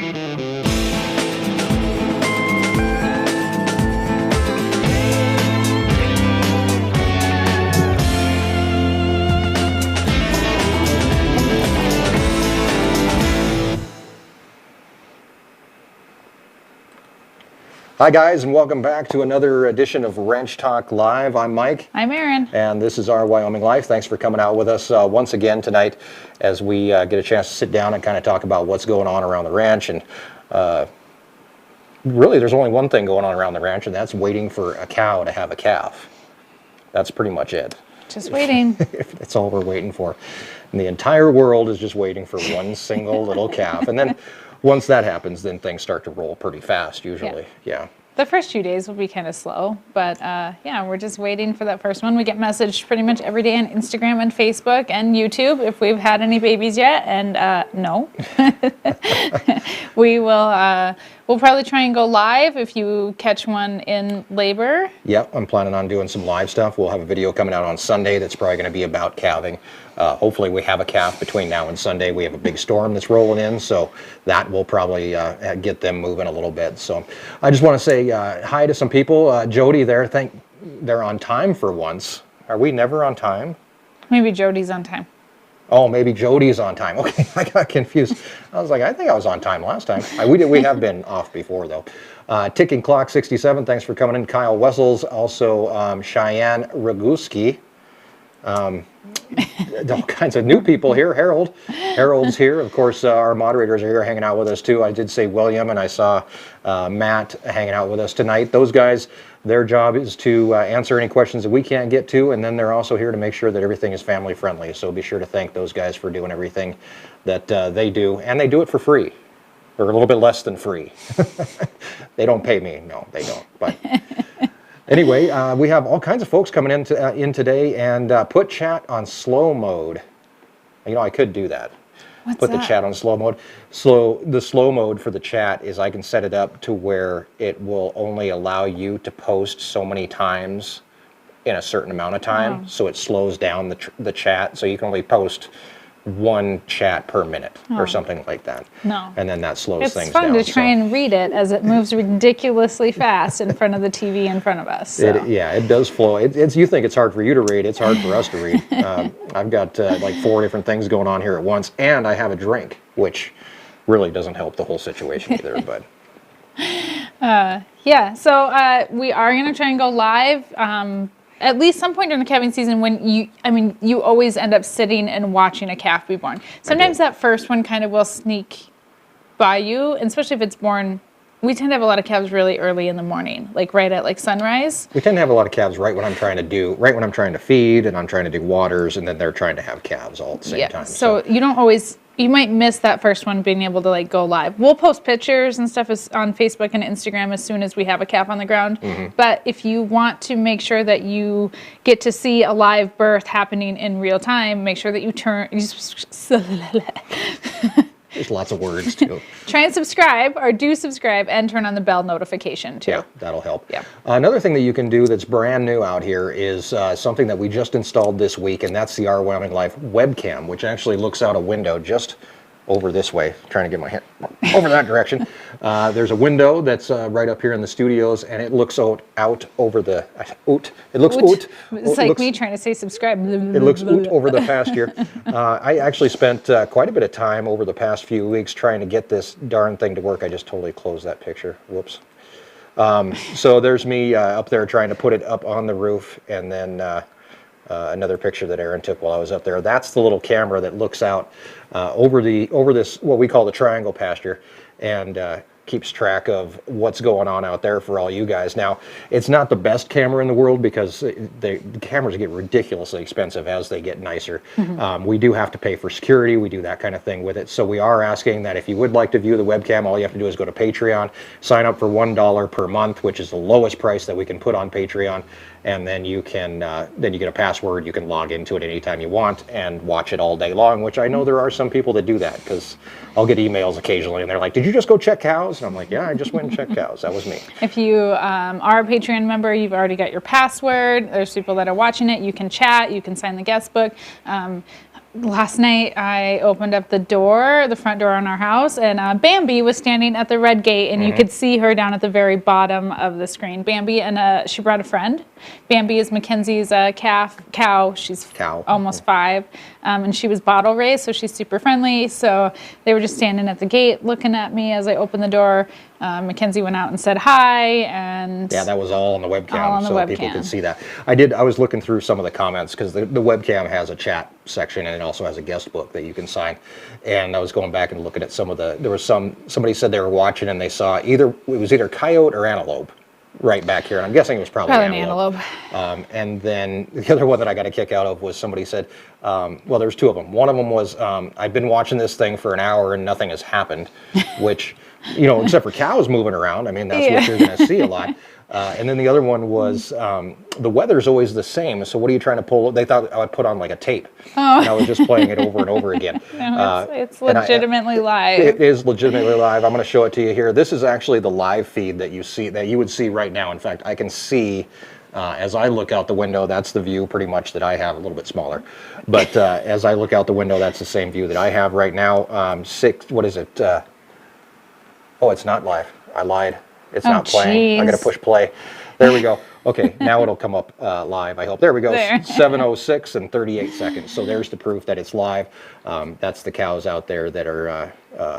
Hi guys, and welcome back to another edition of Ranch Talk Live. I'm Mike. I'm Erin. And this is our Wyoming Life. Thanks for coming out with us once again tonight as we get a chance to sit down and kind of talk about what's going on around the ranch. And really, there's only one thing going on around the ranch, and that's waiting for a cow to have a calf. That's pretty much it. Just waiting. That's all we're waiting for. And the entire world is just waiting for one single little calf. And then once that happens, then things start to roll pretty fast, usually. Yeah. The first few days will be kind of slow, but yeah, we're just waiting for that first one. We get messaged pretty much every day on Instagram and Facebook and YouTube if we've had any babies yet, and no. We'll probably try and go live if you catch one in labor. Yep, I'm planning on doing some live stuff. We'll have a video coming out on Sunday that's probably going to be about calving. Hopefully we have a calf between now and Sunday. We have a big storm that's rolling in, so that will probably get them moving a little bit. So I just want to say hi to some people. Jody there, think they're on time for once. Are we never on time? Maybe Jody's on time. Oh, maybe Jody's on time. Okay, I got confused. I was like, I think I was on time last time. We have been off before, though. Ticking Clock 67, thanks for coming in. Kyle Wessels, also Cheyenne Raguski. All kinds of new people here. Harold's here. Of course, our moderators are here hanging out with us, too. I did say William, and I saw Matt hanging out with us tonight. Those guys, their job is to answer any questions that we can't get to, and then they're also here to make sure that everything is family friendly. So be sure to thank those guys for doing everything that they do, and they do it for free, or a little bit less than free. They don't pay me. No, they don't. But anyway, we have all kinds of folks coming in today, and put chat on slow mode. You know, I could do that. Put the chat on slow mode. The slow mode for the chat is I can set it up to where it will only allow you to post so many times in a certain amount of time. So it slows down the chat, so you can only post one chat per minute or something like that. No. And then that slows things down. down. It's fun to try and read it as it moves ridiculously fast in front of the TV in front of us. So. It does flow. You think it's hard for you to read. It's hard for us to read. I've got like 4 different things going on here at once, and I have a drink, which really doesn't help the whole situation either. But yeah, so we are going to try and go live. At least some point during the calving season when you always end up sitting and watching a calf be born. Sometimes that first one kind of will sneak by you, and especially if it's born. We tend to have a lot of calves really early in the morning, like right at sunrise. We tend to have a lot of calves right when I'm trying to feed and I'm trying to do waters, and then they're trying to have calves all at the same time. So you don't always. You might miss that first one being able to go live. We'll post pictures and stuff on Facebook and Instagram as soon as we have a calf on the ground. Mm-hmm. But if you want to make sure that you get to see a live birth happening in real time, make sure that you There's lots of words too. Try and subscribe, or do subscribe, and turn on the bell notification too. Yeah, that'll help. Yeah. Another thing that you can do that's brand new out here is something that we just installed this week, and that's the Our Wyoming Life webcam, which actually looks out a window just over this way. Trying to get my hand over that direction. There's a window that's right up here in the studios, and it looks out over the It's like me trying to say subscribe. It looks over the pasture. I actually spent quite a bit of time over the past few weeks trying to get this darn thing to work. I just totally closed that picture. Whoops. So there's me up there trying to put it up on the roof, and then another picture that Erin took while I was up there. That's the little camera that looks out over this, what we call the triangle pasture, and keeps track of what's going on out there for all you guys. Now, it's not the best camera in the world because the cameras get ridiculously expensive as they get nicer. Mm-hmm. We do have to pay for security. We do that kind of thing with it. So we are asking that if you would like to view the webcam, all you have to do is go to Patreon, sign up for $1 per month, which is the lowest price that we can put on Patreon. And then you can then you get a password. You can log into it anytime you want and watch it all day long, which I know there are some people that do that, because I'll get emails occasionally and they're like, did you just go check cows? And I'm like, yeah, I just went and checked cows. That was me. If you are a Patreon member, you've already got your password. There's people that are watching it. You can chat. You can sign the guest book. last night I opened up the front door on our house, and Bambi was standing at the red gate, and you could see her down at the very bottom of the screen. Bambi, and she brought a friend. Bambi is Mackenzie's cow. She's almost 5, and she was bottle raised, so she's super friendly. So they were just standing at the gate looking at me as I opened the door. Mackenzie went out and said hi, and yeah, that was all on the webcam, so people could see that. I was looking through some of the comments because the webcam has a chat section, and it also has a guest book that you can sign. And I was going back and looking at some of there was somebody said they were watching and they saw it was either coyote or antelope right back here, and I'm guessing it was probably an antelope. And then the other one that I got a kick out of was somebody said, well, there's 2 of them. One of them was, I've been watching this thing for an hour and nothing has happened, which, except for cows moving around, I mean, that's what you're going to see a lot. And then the other one was, the weather's always the same, so what are you trying to pull? They thought I would put on like a tape, and I was just playing it over and over again. No, it's legitimately live. It is legitimately live. I'm going to show it to you here. This is actually the live feed that you would see right now. In fact, I can see, as I look out the window, that's the view pretty much that I have, a little bit smaller. But as I look out the window, that's the same view that I have right now. What is it? Oh, it's not live. I lied. It's not playing. I got to push play. There we go. Okay, now it'll come up live, I hope. There we go. 7:06 and 38 seconds. So there's the proof that it's live. That's the cows out there that are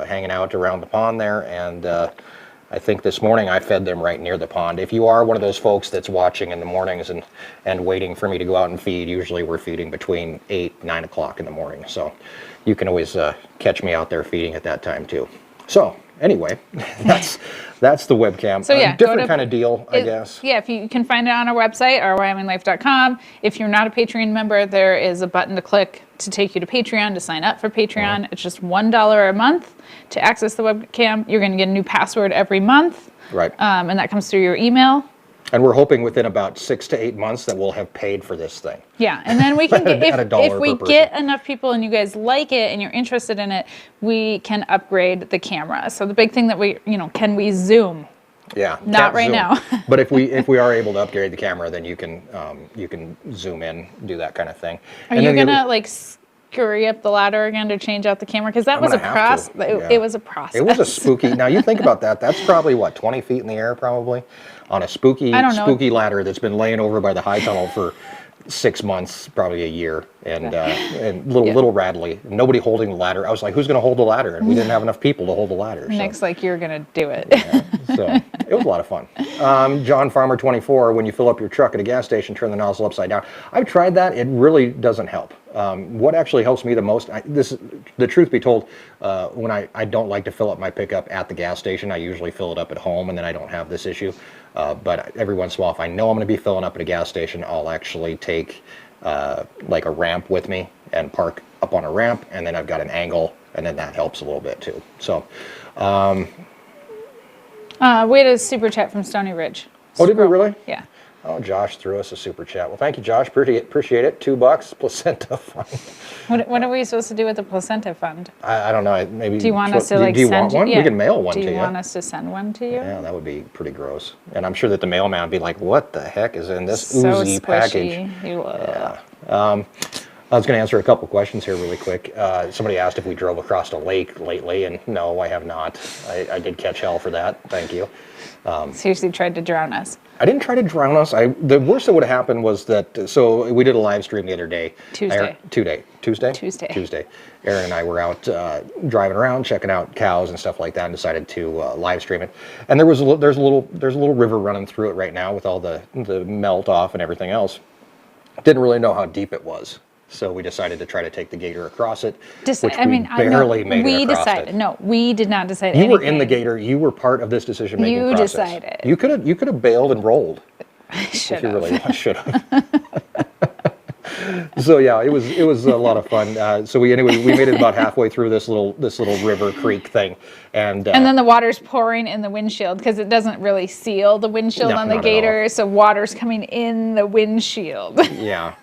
hanging out around the pond there. And I think this morning I fed them right near the pond. If you are one of those folks that's watching in the mornings and waiting for me to go out and feed, usually we're feeding between 8, 9 o'clock in the morning. So you can always catch me out there feeding at that time too. So anyway, that's the webcam. So yeah, different kind of deal, I guess. Yeah, if you can find it on our website, or wyominglife.com. If you're not a Patreon member, there is a button to click to take you to Patreon, to sign up for Patreon. It's just $1 a month to access the webcam. You're going to get a new password every month. Right. And that comes through your email. And we're hoping within about 6 to 8 months that we'll have paid for this thing. Yeah, and then we can get, if we get enough people and you guys like it and you're interested in it, we can upgrade the camera. So the big thing that can we zoom? Yeah, not right now. But if we are able to upgrade the camera, then you can zoom in, do that kind of thing. Are you gonna scurry up the ladder again to change out the camera? Because that was a process. It was a process. It was a spooky. Now you think about that. That's probably 20 feet in the air, probably, on a spooky ladder that's been laying over by the high tunnel for 6 months, probably a year, and little rattly. Nobody holding the ladder. I was like, who's going to hold the ladder? And we didn't have enough people to hold the ladder. Nick's like, you're going to do it. So it was a lot of fun. John Farmer 24, when you fill up your truck at a gas station, turn the nozzle upside down. I've tried that. It really doesn't help. What actually helps me the most, the truth be told, when I don't like to fill up my pickup at the gas station, I usually fill it up at home, and then I don't have this issue. But every once in a while, if I know I'm going to be filling up at a gas station, I'll actually take like a ramp with me and park up on a ramp, and then I've got an angle, and then that helps a little bit too. So, we had a super chat from Stony Ridge. Oh, did we really? Yeah. Oh, Josh threw us a super chat. Well, thank you, Josh. Appreciate it. $2 placenta fund. What are we supposed to do with the placenta fund? I don't know. Maybe. Do you want us to do you want one? Yeah. We can mail one to you. Do you want us to send one to you? Yeah, that would be pretty gross. And I'm sure that the mailman would be like, "What the heck is in this so oozy squishy. package?" Yeah. I was going to answer a couple questions here really quick. Somebody asked if we drove across a lake lately, and no, I have not. I did catch hell for that. Thank you. Seriously tried to drown us. I didn't try to drown us. The worst that would have happened was that, so we did a live stream the other day. Tuesday. Tuesday. Erin and I were out driving around, checking out cows and stuff like that, and decided to live stream it. And there's a little river running through it right now with all the melt off and everything else. Didn't really know how deep it was. So we decided to try to take the Gator across it, which we barely made it across it. No, we did not decide You anything. were in the Gator. You were part of this decision-making process. You decided. You could have bailed and rolled. Should have. Really should have. So yeah, it was a lot of fun. So we made it about halfway through this little river creek thing, and then the water's pouring in the windshield because it doesn't really seal the windshield on the Gator, so water's coming in the windshield. Yeah.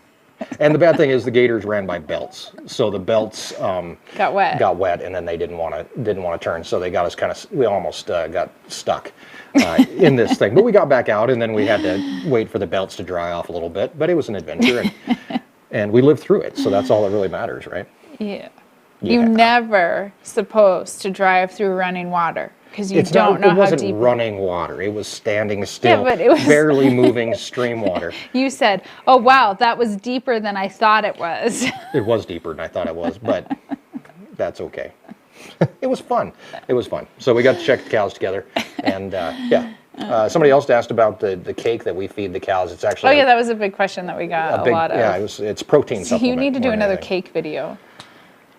And the bad thing is the Gators ran by belts, so the belts got wet, and then they didn't want to turn, so they got us we almost got stuck in this thing. But we got back out, and then we had to wait for the belts to dry off a little bit. But it was an adventure, and we lived through it, so that's all that really matters, right? Yeah. Yeah. You're never supposed to drive through running water because you don't know it how wasn't deep. running water. It was standing still, but it was- barely moving stream water. You said, "Oh wow, that was deeper than I thought it was." It was deeper than I thought it was, but that's okay. It was fun. It was fun. So we got to check the cows together, and yeah. Somebody else asked about the cake that we feed the cows. It's actually Oh yeah, that was a big question that we got a lot of. Yeah, it's protein So supplement. you need to do more than another anything. cake video.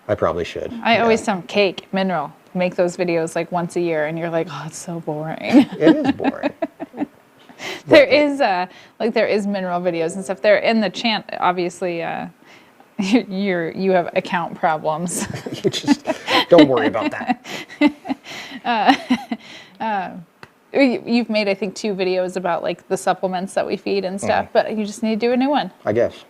I probably should. I yeah. always tell them cake, mineral. Make those videos like once a year, and you're like, oh, it's so boring. It is boring. There is mineral videos and stuff. They're in the chant. Obviously, you have account problems. You just don't worry about that. You've made, I think, 2 videos about like the supplements that we feed and stuff, but you just need to do a new one. I guess.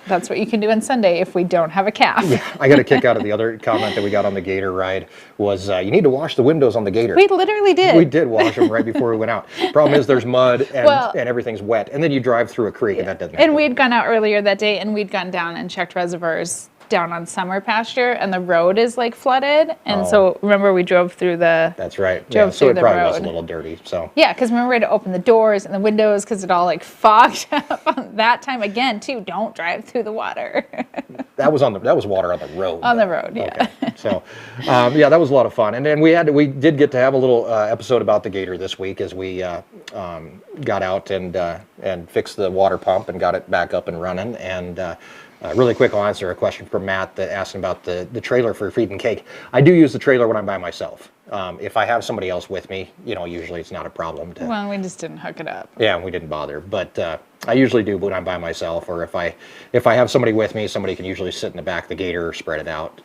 That's what you can do on Sunday if we don't have a calf. I got a kick out of the other comment that we got on the Gator ride was you need to wash the windows on the Gator. We literally did. We did wash them right before we went out. Problem is there's mud and everything's wet, and then you drive through a creek and that doesn't happen. And we'd gone out earlier that day, and we'd gone down and checked reservoirs down on summer pasture, and the road is like flooded. And so remember we drove through the. That's right. Drove so through it the probably was a road. little dirty. So. Yeah, because remember we had to open the doors and the windows because it all like fogged up. That time again too. Don't drive through the water. That was water on the road. On the road, yeah. Okay. So, yeah, that was a lot of fun, and then we did get to have a little episode about the Gator this week as we got out and fixed the water pump and got it back up and running. And really quick, I'll answer a question from Matt that asked about the trailer for feeding cake. I do use the trailer when I'm by myself. If I have somebody else with me, usually it's not a problem. Well, we just didn't hook it up. Yeah, we didn't bother, but I usually do when I'm by myself, or if I have somebody with me, somebody can usually sit in the back of the Gator or spread it out.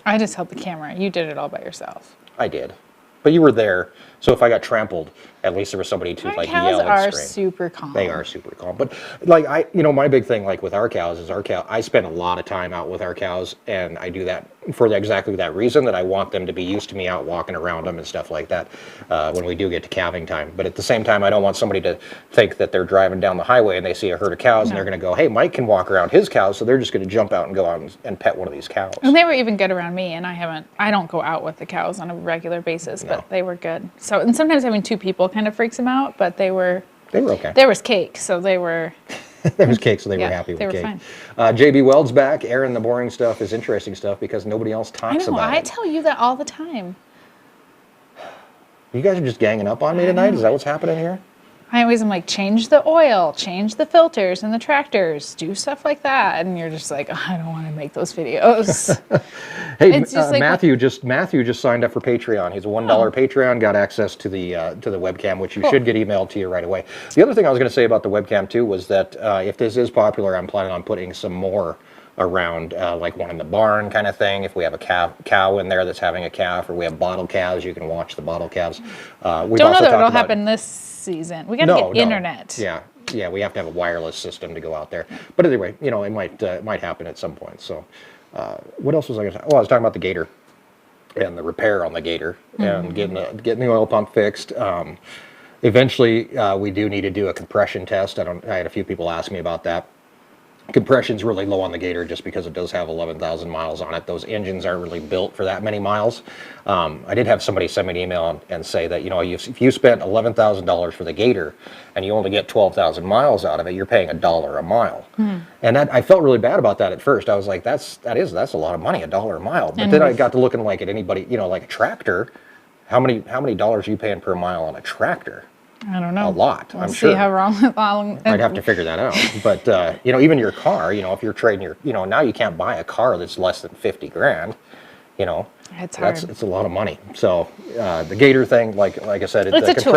I just held the camera. You did it all by yourself. I did, but you were there, so if I got trampled, at least there was somebody to like yell and scream. Cows are super calm. They are super calm, but like my big thing like with our cows is I spend a lot of time out with our cows, and I do that for exactly that reason, that I want them to be used to me out walking around them and stuff like that when we do get to calving time. But at the same time, I don't want somebody to think that they're driving down the highway and they see a herd of cows and they're going to go, hey, Mike can walk around his cows, so they're just going to jump out and go out and pet one of these cows. And they were even good around me, and I don't go out with the cows on a regular basis, but they were good. So, and sometimes having 2 people kind of freaks them out, but they were okay. There was cake, so they were. There was cake, so they were happy with cake. They were fine. JB Weld's back. Aaron, the boring stuff is interesting stuff because nobody else talks about it. I tell you that all the time. You guys are just ganging up on me tonight? Is that what's happening here? I always am like, change the oil, change the filters and the tractors, do stuff like that. And you're just like, oh, I don't want to make those videos. Hey, Matthew just signed up for Patreon. He's a $1 Patreon, got access to the webcam, which you should get emailed to you right away. The other thing I was going to say about the webcam too was that if this is popular, I'm planning on putting some more around, like one in the barn kind of thing. If we have a cow in there that's having a calf, or we have bottle calves, you can watch the bottle calves. Don't know that it'll happen this season. We got to get internet. Yeah, we have to have a wireless system to go out there. But anyway, it might happen at some point. So, what else was I going to say? Oh, I was talking about the Gator and the repair on the Gator and getting the oil pump fixed. Eventually, we do need to do a compression test. I had a few people ask me about that. Compression's really low on the Gator just because it does have 11,000 miles on it. Those engines aren't really built for that many miles. I did have somebody send me an email and say that, if you spent $11,000 for the Gator and you only get 12,000 miles out of it, you're paying $1 a mile. And I felt really bad about that at first. I was like, that's a lot of money, $1 a mile. But then I got to looking like at anybody, like a tractor. How many dollars are you paying per mile on a tractor? I don't know. A lot, I'm sure. See how long. I'd have to figure that out. But, even your car, if you're trading now you can't buy a car that's less than 50 grand, It's hard. It's a lot of money. So the Gator thing, like I said,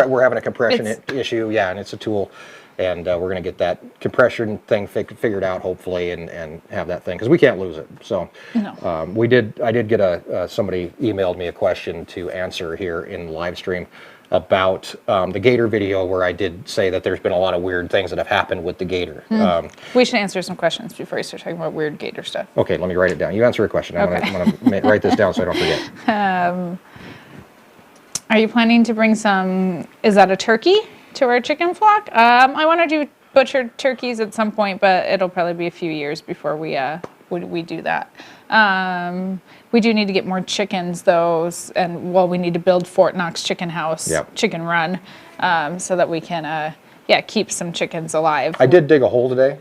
we're having a compression issue. Yeah, and it's a tool. And we're going to get that compression thing figured out, hopefully, and have that thing, because we can't lose it. So I did get somebody emailed me a question to answer here in the live stream about the Gator video, where I did say that there's been a lot of weird things that have happened with the Gator. We should answer some questions before you start talking about weird Gator stuff. Okay, let me write it down. You answer a question. I'm going to write this down so I don't forget. Are you planning to bring is that a turkey to our chicken flock? I want to do butchered turkeys at some point, but it'll probably be a few years before we we do that. We do need to get more chickens, though, and we need to build Fort Knox Chicken House, chicken run, so that we can, keep some chickens alive. I did dig a hole today,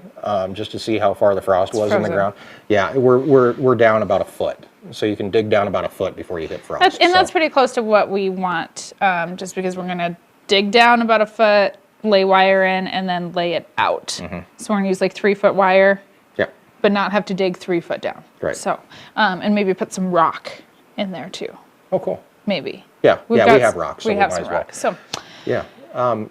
just to see how far the frost was in the ground. Yeah, we're down about a foot, so you can dig down about a foot before you hit frost. That's pretty close to what we want, just because we're gonna dig down about a foot, lay wire in, and then lay it out. So we're gonna use like 3-foot wire. But not have to dig 3 foot down. Right. So, and maybe put some rock in there too. Oh, cool. Maybe. Yeah, we have rocks. So we have might some as well. rock. So. Yeah.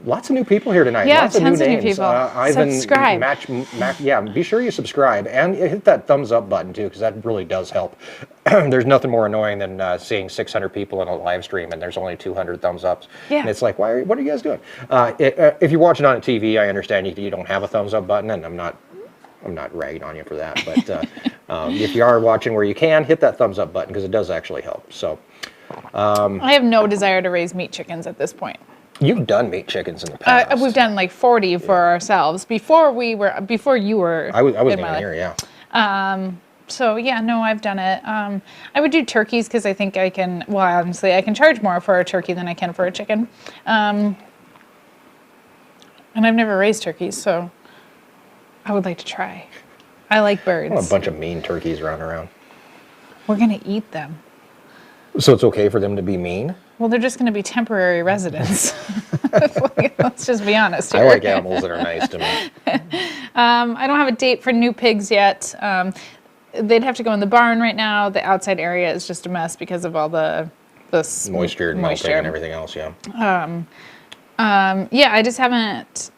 Lots of new people here tonight. Yeah, lots tons of new of names. new people. Ivan, Subscribe. Be sure you subscribe and hit that thumbs up button too, because that really does help. There's nothing more annoying than seeing 600 people in a live stream and there's only 200 thumbs ups. Yeah. And it's like, what are you guys doing? If you're watching on a TV, I understand you don't have a thumbs up button, and I'm not ragging on you for that, but if you are watching where you can, hit that thumbs up button because it does actually help. So, I have no desire to raise meat chickens at this point. You've done meat chickens in the past. We've done like 40 for ourselves before you were. I wasn't even here, yeah. So yeah, no, I've done it. I would do turkeys because I think I can. Well, honestly, I can charge more for a turkey than I can for a chicken. And I've never raised turkeys, so. I would like to try. I like birds. I want a bunch of mean turkeys running around. We're going to eat them. So it's okay for them to be mean? Well, they're just going to be temporary residents. Let's just be honest here. I like animals that are nice to me. I don't have a date for new pigs yet. They'd have to go in the barn right now. The outside area is just a mess because of all the moisture and melting and everything else, yeah. I just haven't...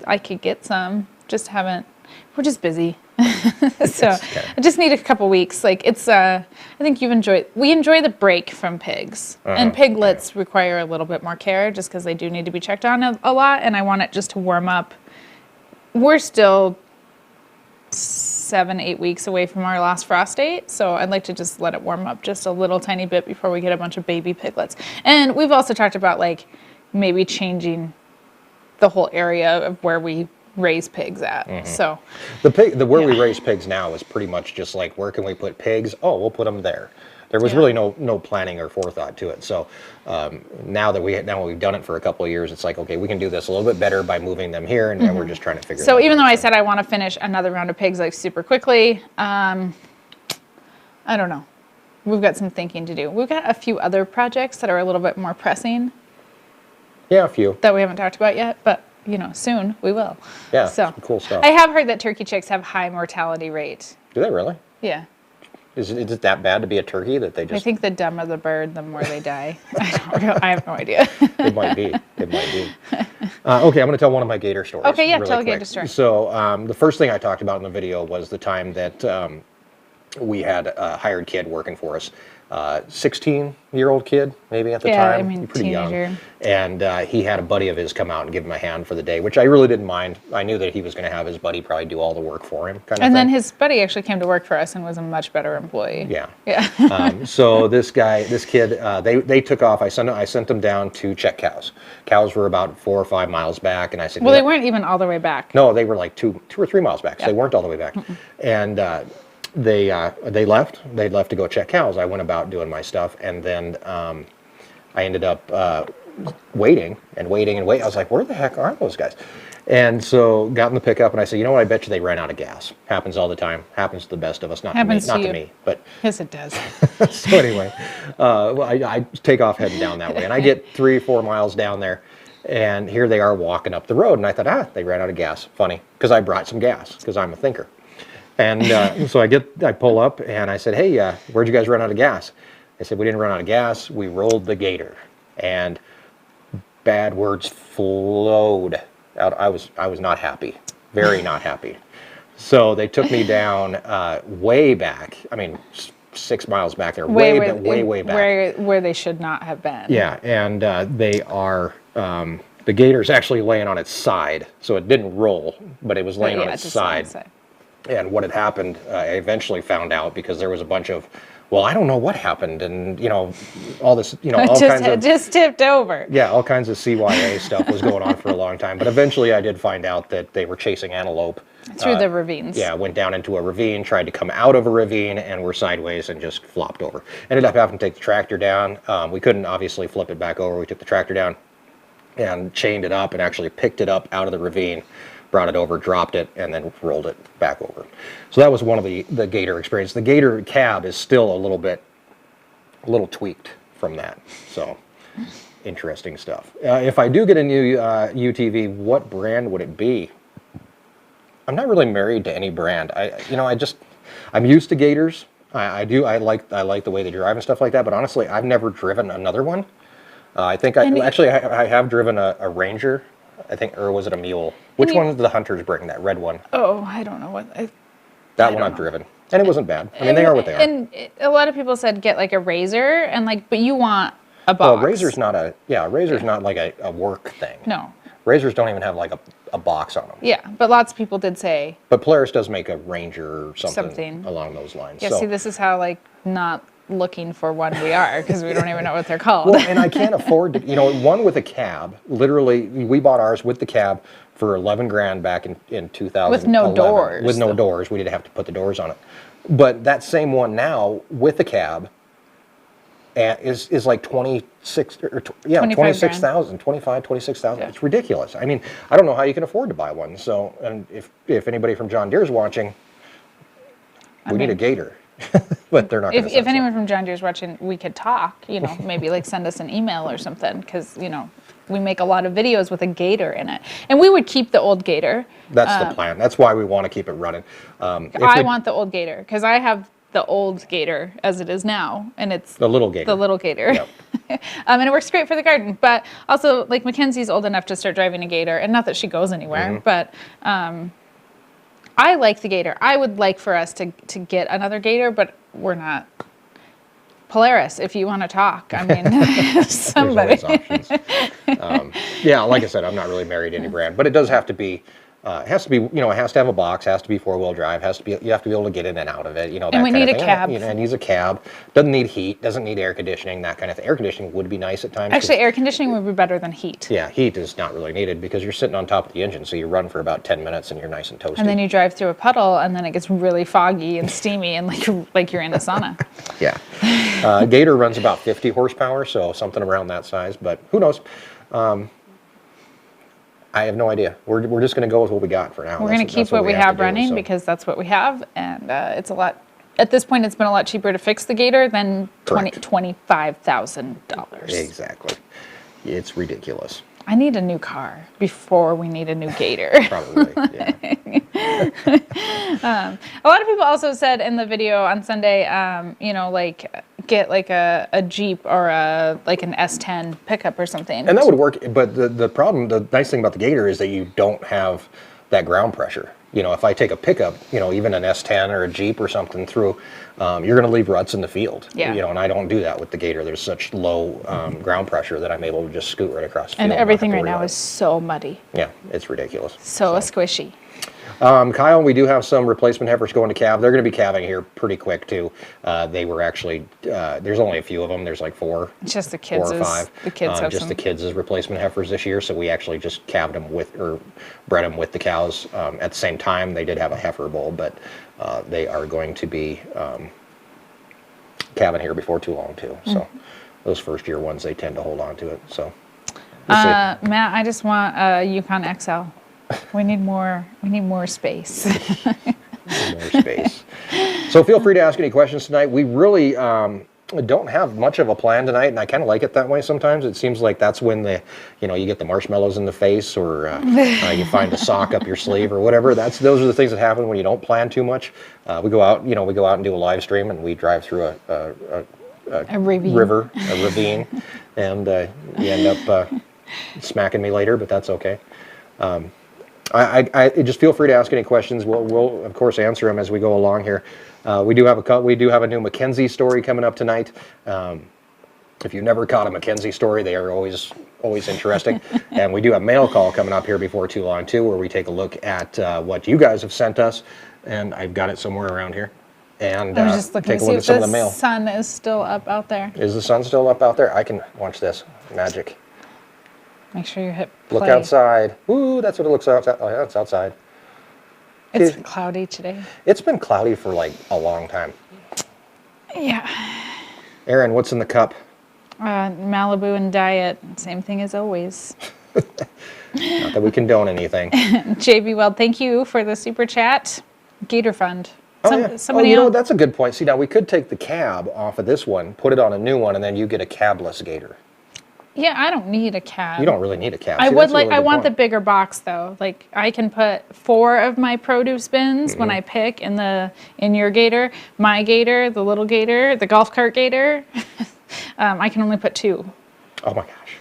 I could get some, just haven't. We're just busy, so I just need a couple weeks. Like it's, I think we enjoy the break from pigs, and piglets require a little bit more care, just because they do need to be checked on a lot, and I want it just to warm up. We're still 7-8 weeks away from our last frost date, so I'd like to just let it warm up just a little tiny bit before we get a bunch of baby piglets. And we've also talked about like maybe changing the whole area of where we raise pigs at. So where we raise pigs now is pretty much just like, where can we put pigs? Oh, we'll put them there. There was really no planning or forethought to it. So now that we've done it for a couple of years, it's like, okay, we can do this a little bit better by moving them here, and we're just trying to figure it out. So even though I said I want to finish another round of pigs like super quickly, I don't know. We've got some thinking to do. We've got a few other projects that are a little bit more pressing. Yeah, a few. That we haven't talked about yet, but, soon we will. Yeah, so, some cool stuff. I have heard that turkey chicks have high mortality rate. Do they really? Yeah. Is it that bad to be a turkey that they just... I think the dumber the bird, the more they die. I have no idea. It might be. Okay, I'm going to tell one of my gator stories. Okay, yeah, really tell a quick. gator story. So the first thing I talked about in the video was the time that we had a hired kid working for us. 16-year-old kid, maybe at the time. I mean, pretty teenager. young. And he had a buddy of his come out and give him a hand for the day, which I really didn't mind. I knew that he was going to have his buddy probably do all the work for him, kind of thing. And then his buddy actually came to work for us and was a much better employee. Yeah. Yeah. So this kid, they took off. I sent them down to check cows. Cows were about 4 or 5 miles back, and I said, well, they weren't even all the way back. No, they were like 2 or 3 miles back. So they weren't all the way back. And they left. They'd left to go check cows. I went about doing my stuff, and then I ended up waiting. I was like, where the heck are those guys? And so got in the pickup, and I said, you know what? I bet you they ran out of gas. Happens all the time. Happens to the best of us. Not to me, but yes, it does. So anyway, I take off heading down that way, and I get 3 or 4 miles down there. And here they are walking up the road, and I thought, they ran out of gas. Funny, because I brought some gas, because I'm a thinker. And so I pull up, and I said, hey, where'd you guys run out of gas? They said, we didn't run out of gas. We rolled the Gator. And bad words flowed out. I was not happy, very not happy. So they took me down way back. I mean, 6 miles back there, way back. Where they should not have been. Yeah, and they are... the Gator's actually laying on its side, so it didn't roll, but it was laying on its side. And what had happened, I eventually found out because there was a bunch of well, I don't know what happened, and all this, all kinds of just tipped over. yeah, all kinds of CYA stuff was going on for a long time. But eventually, I did find out that they were chasing antelope Through the ravines. Yeah, went down into a ravine, tried to come out of a ravine, and were sideways and just flopped over. Ended up having to take the tractor down. We couldn't obviously flip it back over. We took the tractor down and chained it up and actually picked it up out of the ravine, brought it over, dropped it, and then rolled it back over. So that was one of the Gator experience. The Gator cab is still a little tweaked from that. So interesting stuff. If I do get a new UTV, what brand would it be? I'm not really married to any brand. I'm used to Gators. I like the way they drive and stuff like that. But honestly, I've never driven another one. I think I have driven a Ranger, I think, or was it a Mule? Which one did the Hunters bring? That red one? Oh, I don't know what. I've driven, and it wasn't bad. I mean, they are what they are. And a lot of people said get like a Razor, and but you want a box. Well, Razor's not not like a work thing. No. Razors don't even have like a box on them. Yeah, but lots of people did say. But Polaris does make a Ranger or something along those lines. Yeah, see, this is how not looking for one we are, because we don't even know what they're called. Well, and I can't afford to, one with a cab. Literally, we bought ours with the cab for $11,000 back in 2011. With no doors. With no doors, we didn't have to put the doors on it. But that same one now with the cab is like 26,000, 26,000. Yeah. It's ridiculous. I mean, I don't know how you can afford to buy one. So, and if anybody from John Deere is watching, we need a Gator. But they're not going to. If anyone from John Deere's watching, we could talk, maybe send us an email or something, because, we make a lot of videos with a Gator in it. And we would keep the old Gator. That's the plan. That's why we want to keep it running. I want the old Gator, because I have the old Gator as it is now, and it's the little Gator. The little Gator. Yep. And it works great for the garden. But also, Mackenzie's old enough to start driving a Gator, and not that she goes anywhere, but I like the Gator. I would like for us to get another Gator, but we're not. Polaris, if you want to talk, I mean, somebody. There's always options. Yeah, like I said, I'm not really married to any brand, but it does have to be. It has to be, it has to have a box, has to be 4-wheel drive, you have to be able to get in and out of it, And we need a cab. It needs a cab. Doesn't need heat, doesn't need air conditioning, that kind of thing. Air conditioning would be nice at times. Actually, air conditioning would be better than heat. Yeah, heat is not really needed because you're sitting on top of the engine, so you run for about 10 minutes and you're nice and toasty. And then you drive through a puddle, and then it gets really foggy and steamy, and like you're in a sauna. Yeah. Gator runs about 50 horsepower, so something around that size, but who knows? I have no idea. We're just going to go with what we got for now. We're going to keep what we have running because that's what we have, and it's a lot. At this point, it's been a lot cheaper to fix the Gator than $25,000. Exactly. It's ridiculous. I need a new car before we need a new Gator. Probably, yeah. A lot of people also said in the video on Sunday, get a Jeep or an S10 pickup or something. And that would work, but the nice thing about the Gator is that you don't have that ground pressure. If I take a pickup, even an S10 or a Jeep or something through, you're going to leave ruts in the field. Yeah. And I don't do that with the Gator. There's such low ground pressure that I'm able to just scoot right across the field. And everything right now is so muddy. Yeah, it's ridiculous. So squishy. Kyle, we do have some replacement heifers going to calve. They're going to be calving here pretty quick too. They were actually there's only a few of them. There's like four. Just the kids. 4 or 5. The kids have just the kids as replacement heifers this year. So we actually just calved them bred them with the cows at the same time. They did have a heifer bull, but they are going to be calving here before too long too. So those first year ones, they tend to hold on to it. So we'll see. Matt, I just want a Yukon XL. We need more space. More space. So feel free to ask any questions tonight. We really don't have much of a plan tonight, and I kind of like it that way sometimes. It seems like that's when you get the marshmallows in the face, or you find a sock up your sleeve or whatever. Those are the things that happen when you don't plan too much. We go out and do a live stream, and we drive through a ravine, and you end up smacking me later, but that's okay. I just feel free to ask any questions. We'll of course answer them as we go along here. We do have a new Mackenzie story coming up tonight. If you've never caught a Mackenzie story, they are always interesting. And we do have mail call coming up here before too long too, where we take a look at what you guys have sent us. And I've got it somewhere around here. and I was just looking take to a see look at if some of the the mail. sun is still up out there. Is the sun still up out there? I can watch this magic. Make sure you hit play. Look outside. Ooh, that's what it looks outside. Oh, yeah, it's outside. It's cloudy today. It's been cloudy for like a long time. Yeah. Erin, what's in the cup? Malibu and diet, same thing as always. Not that we condone anything. JB Weld, thank you for the super chat. Gator Fund. Somebody you know, else. that's a good point. See, now we could take the cab off of this one, put it on a new one, and then you get a cabless Gator. Yeah, I don't need a cab. You don't really need a cab. I See, would that's a like. really I good want the point. bigger box though. Like I can put 4 of my produce bins when I pick in your Gator, my Gator, the little Gator, the golf cart Gator. I can only put 2. Oh my gosh.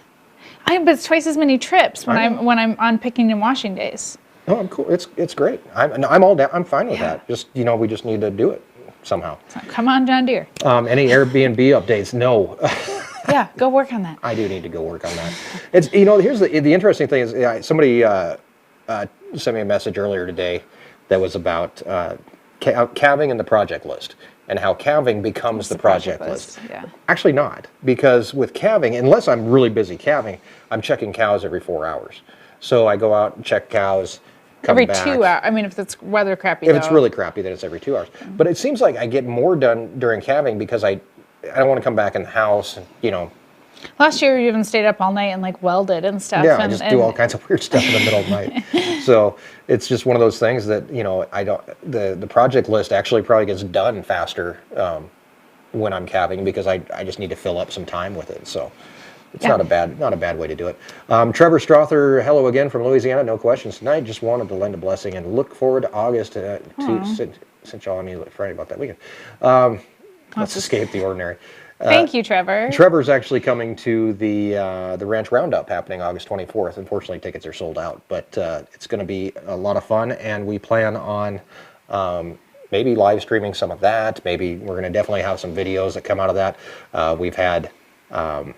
But it's twice as many trips when I'm on picking and washing days. No, I'm cool. It's great. I'm all down. I'm fine with that. Just we just need to do it somehow. So, come on, John Deere. Any Airbnb updates? No. Yeah, go work on that. I do need to go work on that. It's here's the interesting thing is somebody sent me a message earlier today that was about calving in the project list and how calving becomes the project list. Yeah. Actually not, because with calving, unless I'm really busy calving, I'm checking cows every 4 hours. So I go out and check cows. Come Every back. 2 hours. I mean, if it's weather crappy. If it's really crappy, then it's every 2 hours. But it seems like I get more done during calving because I don't want to come back in the house and Last year you even stayed up all night and like welded and stuff. Yeah, and, I just do all kinds of weird stuff in the middle of the night. So it's just one of those things that I don't. The project list actually probably gets done faster when I'm calving because I just need to fill up some time with it. So it's not a bad way to do it. Trevor Strother, hello again from Louisiana. No questions tonight. Just wanted to lend a blessing and look forward to August since y'all need Friday about that weekend. Let's escape the ordinary. Thank you, Trevor. Trevor's actually coming to the Ranch Roundup happening August 24th. Unfortunately, tickets are sold out, but it's going to be a lot of fun, and we plan on maybe live streaming some of that. Maybe we're going to definitely have some videos that come out of that. We've had a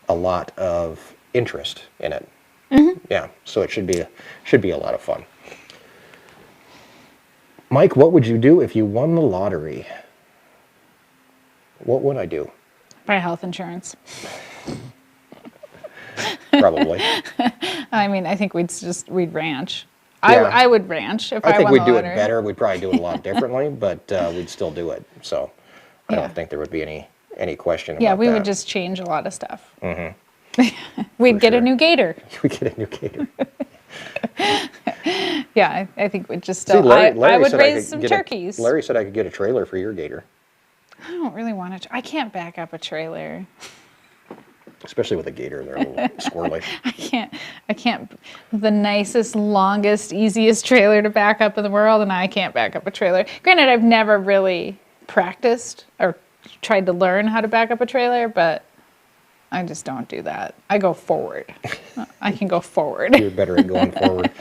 lot of interest in it. Mm-hmm. Yeah, so it should be a lot of fun. Mike, what would you do if you won the lottery? What would I do? Buy health insurance. Probably. I mean, I think we'd ranch. Yeah. I would ranch if I think won we'd the do it lottery. better. We'd probably do it a lot differently, but we'd still do it. So I don't think there would be any question about that. Yeah, we would just change a lot of stuff. Mm-hmm. We'd get a new Gator. We get a new Gator. Yeah, I think we'd just still. Larry I would said raise some turkeys. Larry said I could get a trailer for your Gator. I don't really want to. I can't back up a trailer. Especially with a Gator, they're a little squirrely. I can't. The nicest, longest, easiest trailer to back up in the world, and I can't back up a trailer. Granted, I've never really practiced or tried to learn how to back up a trailer, but I just don't do that. I go forward. I can go forward. You're better at going forward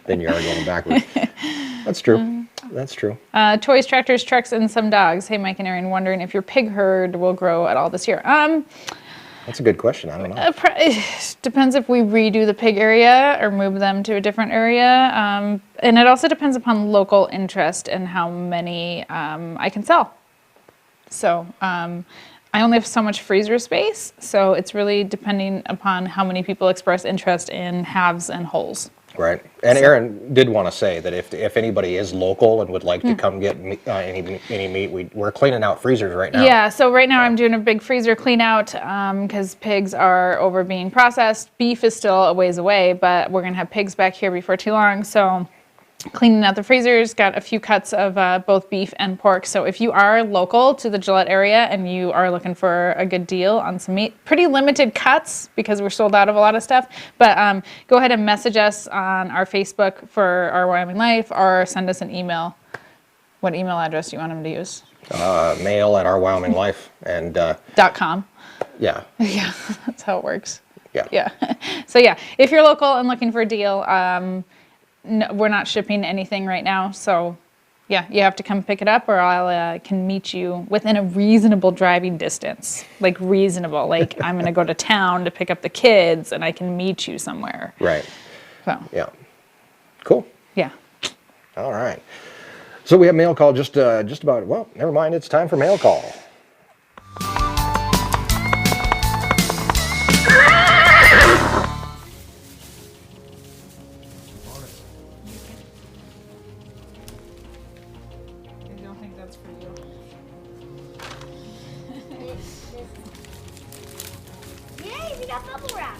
than you are going backwards. That's true. That's true. Toys, tractors, trucks, and some dogs. Hey, Mike and Erin, wondering if your pig herd will grow at all this year. That's a good question. I don't know. It depends if we redo the pig area or move them to a different area. And it also depends upon local interest and how many I can sell. So I only have so much freezer space, so it's really depending upon how many people express interest in halves and wholes. Right. And Erin did want to say that if anybody is local and would like to come get any meat, we're cleaning out freezers right now. Yeah, so right now I'm doing a big freezer clean out because pigs are over being processed. Beef is still a ways away, but we're going to have pigs back here before too long. So cleaning out the freezers, got a few cuts of both beef and pork. So if you are local to the Gillette area and you are looking for a good deal on some meat, pretty limited cuts because we're sold out of a lot of stuff, but go ahead and message us on our Facebook for our Wyoming Life or send us an email. What email address do you want them to use? Mail at our Wyoming Life and .com. Yeah. Yeah, that's how it works. Yeah. So yeah, if you're local and looking for a deal, no, we're not shipping anything right now, so yeah, you have to come pick it up, or I can meet you within a reasonable driving distance. Like reasonable, like I'm going to go to town to pick up the kids, and I can meet you somewhere. Right. So Yeah. Cool. yeah. All right. So we have mail call just about, well, never mind, it's time for mail call. I don't think that's for you. Yay, we got bubble wrap.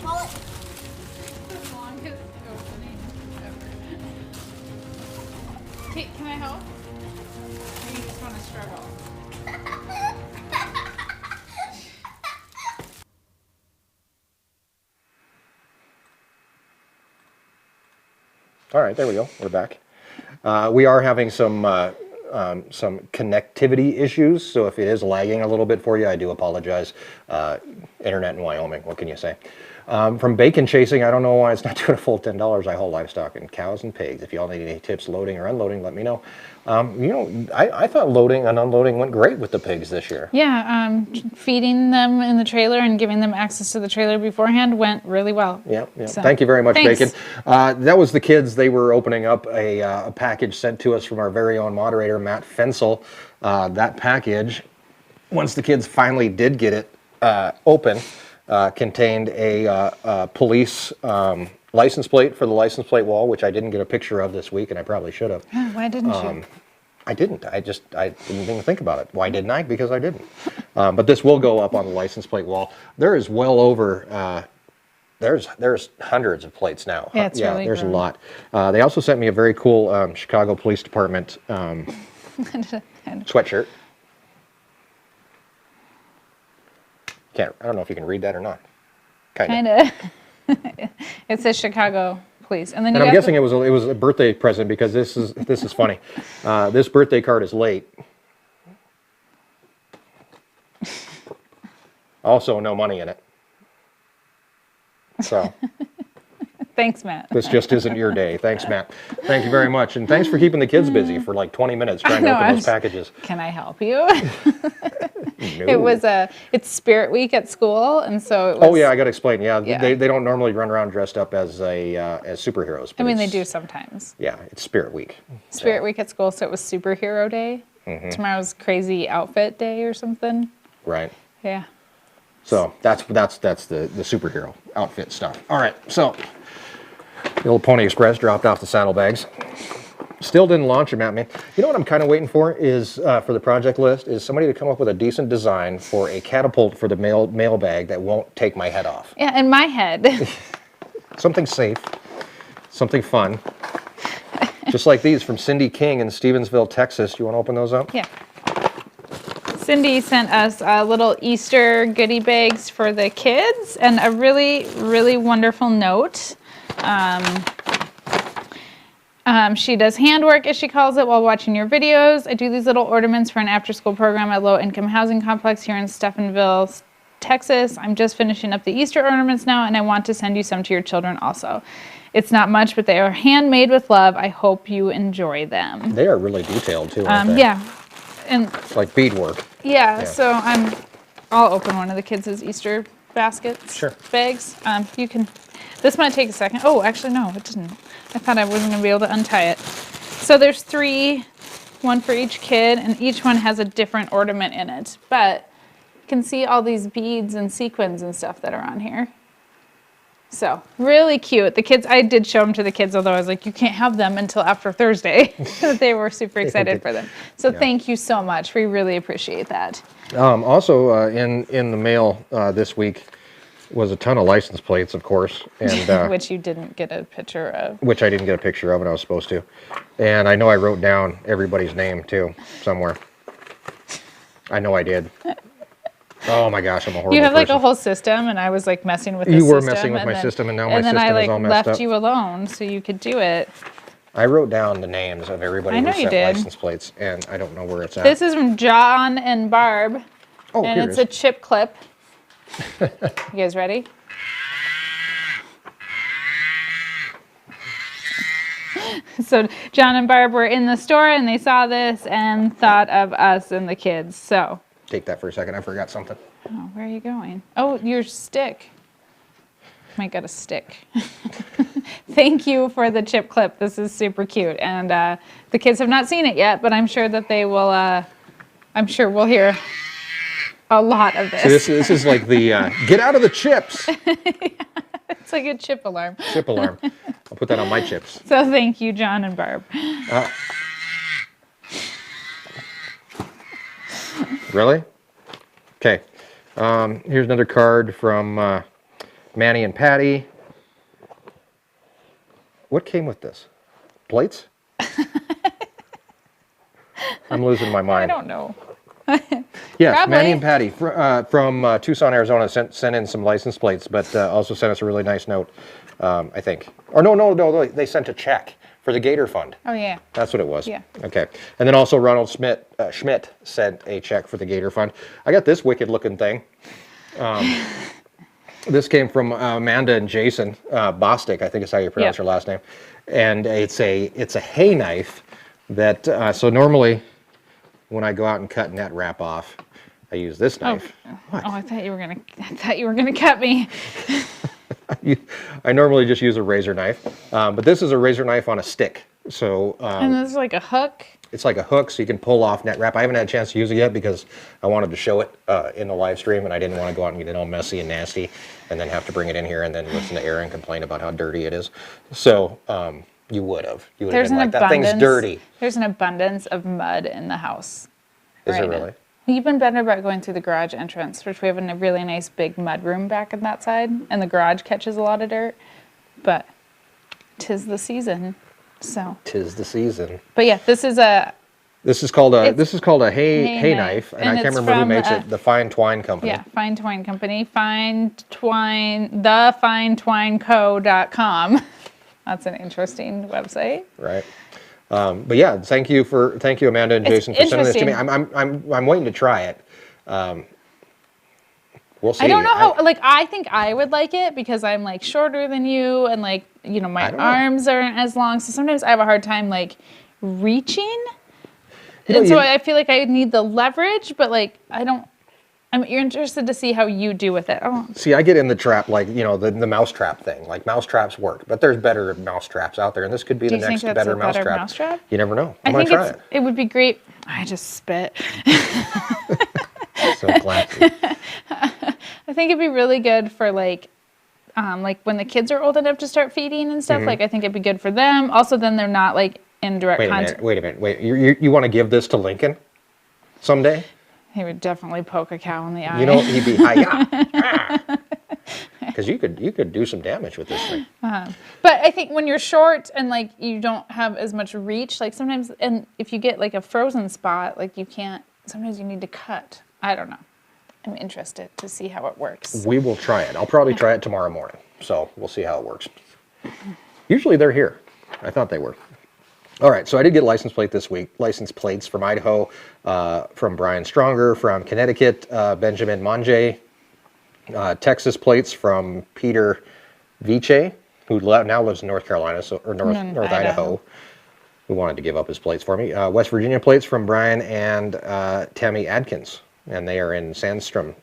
Call it. The longest opening ever. Kate, can I help? Or you just want to struggle? All right, there we go. We're back. We are having some connectivity issues, so if it is lagging a little bit for you, I do apologize. Internet in Wyoming, what can you say? From bacon chasing, I don't know why it's not doing a full $10. I haul livestock and cows and pigs. If y'all need any tips loading or unloading, let me know. I thought loading and unloading went great with the pigs this year. Yeah, feeding them in the trailer and giving them access to the trailer beforehand went really well. Yeah. So, Thank you very much, thanks. Bacon. That was the kids. They were opening up a package sent to us from our very own moderator, Matt Fensel. That package, once the kids finally did get it open, contained a police license plate for the license plate wall, which I didn't get a picture of this week, and I probably should have. Why didn't you? I didn't. I didn't even think about it. Why didn't I? Because I didn't. But this will go up on the license plate wall. There is well over. There's hundreds of plates now. Yeah, it's really there's grown. a lot. They also sent me a very cool Chicago Police Department sweatshirt. I don't know if you can read that or not. Kind of. It says Chicago Police, and then And you I'm got guessing it was a birthday present because this is funny. This birthday card is late. Also, no money in it. So Thanks, Matt. this just isn't your day. Thanks, Matt. Thank you very much, and thanks for keeping the kids busy for like 20 minutes trying to know, open those packages. Can I help you? No. It was it's Spirit Week at school, and so it was. Oh yeah, I got to explain. Yeah, Yeah. They don't normally run around dressed up as as superheroes. I but mean, they it's- do sometimes. Yeah, it's Spirit Week. Spirit Week at school, so it was Superhero Day. Mm-hmm. Tomorrow's Crazy Outfit Day or something. Right. Yeah. So that's the superhero outfit stuff. All right, so the old Pony Express dropped off the saddlebags. Still didn't launch them at me. You know what I'm kind of waiting for is for the project list is somebody to come up with a decent design for a catapult for the mail bag that won't take my head off. Yeah, in my head. Something safe, something fun. Just like these from Cindy King in Stevensville, Texas. You want to open those up? Yeah. Cindy sent us little Easter goodie bags for the kids and a really, really wonderful note. She does handwork, as she calls it, while watching your videos. I do these little ornaments for an after-school program at low-income housing complex here in Stephenville, Texas. I'm just finishing up the Easter ornaments now, and I want to send you some to your children also. It's not much, but they are handmade with love. I hope you enjoy them. They are really detailed too, aren't they? Yeah, and It's like beadwork. yeah, so I'll open one of the kids' Easter baskets. Sure. Bags. You can, this might take a second. Oh, actually, no, it didn't. I thought I wasn't gonna be able to untie it. So there's 3, one for each kid, and each one has a different ornament in it. But you can see all these beads and sequins and stuff that are on here. So really cute. The kids, I did show them to the kids, although I was like, you can't have them until after Thursday. They were super excited for them. So thank you so much. We really appreciate that. Also, in the mail this week was a ton of license plates, of course, and Which you didn't get a picture of. which I didn't get a picture of, and I was supposed to. And I know I wrote down everybody's name too somewhere. I know I did. Oh my gosh, I'm a horrible You have like person. a whole system, and I was like messing with the You system. were messing with my system, and now my then system I is like all messed left up. you alone so you could do it. I wrote down the names of everybody I who know you sent did. license plates, and I don't know where it's at. This is from John and Barb, oh, and here it's it a is. chip clip. You guys ready? So John and Barb were in the store, and they saw this and thought of us and the kids. So, Take that for a second. I forgot something. oh, where are you going? Oh, your stick. Might get a stick. Thank you for the chip clip. This is super cute. And the kids have not seen it yet, but I'm sure that they will, I'm sure we'll hear a lot of this. So this is like the get out of the chips. It's like a chip alarm. Chip alarm. I'll put that on my chips. So thank you, John and Barb. Really? Okay. Here's another card from Manny and Patty. What came with this? Plates? I'm losing my I mind. don't know. Yes, Probably. Manny and Patty from Tucson, Arizona sent in some license plates, but also sent us a really nice note, I think. Or no, they sent a check for the Gator Fund. Oh, yeah. That's what it was. Yeah. Okay. And then also Ronald Schmidt sent a check for the Gator Fund. I got this wicked looking thing. This came from Amanda and Jason Bostic, I think is how you pronounce Yeah. her last name. And it's a hay knife that, so normally when I go out and cut net wrap off, I use this knife. Oh, I thought you were gonna cut me. I normally just use a razor knife, but this is a razor knife on a stick. So And this is like a hook. it's like a hook, so you can pull off net wrap. I haven't had a chance to use it yet because I wanted to show it in the live stream, and I didn't want to go out and get it all messy and nasty, and then have to bring it in here and then listen to Erin complain about how dirty it is. So you would have been like, that thing's dirty. There's an abundance of mud in the house. Is it right now. really? Even better about going through the garage entrance, which we have a really nice big mud room back on that side, and the garage catches a lot of dirt. But 'tis the season, so. 'Tis the season. But yeah, this is a called a hay knife, and I can't it's remember who from, makes it. The Fine Twine Company. yeah, Fine Twine Company, thefinetwineco.com. That's an interesting website. Right. But yeah, thank you Amanda and Jason for sending this to me. I'm waiting to try it. We'll see. I don't know how, I think I would like it because I'm like shorter than you and my arms aren't as long. So sometimes I have a hard time reaching. So I feel like I need the leverage, but I'm interested to see how you do with it. Oh. See, I get in the trap, the mouse trap thing. Like mouse traps work, but there's better mouse traps out there, and this could be the next better mouse trap. You never know. I'm gonna try it. It would be great. I just spit. So classy. I think it'd be really good for when the kids are old enough to start feeding and stuff. I think it'd be good for them. Also, then they're not in direct contact. Wait a minute. You want to give this to Lincoln someday? He would definitely poke a cow in the eye. You know, he'd be hi-ya. Because you could do some damage with this thing. But I think when you're short and you don't have as much reach, sometimes, and if you get a frozen spot, you can't. Sometimes you need to cut. I don't know. I'm interested to see how it works. We will try it. I'll probably try it tomorrow morning. So we'll see how it works. Usually they're here. I thought they were. All right, so I did get license plate this week. License plates from Idaho, from Brian Stronger, from Connecticut, Benjamin Monge. Texas plates from Peter Viche, who now lives in North Carolina, North Idaho, who wanted to give up his plates for me. West Virginia plates from Brian and Tammy Adkins, and they are in Sandston?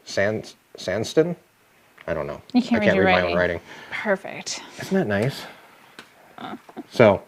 I don't know. You can't I can't read read my own writing. Perfect. Isn't that nice? So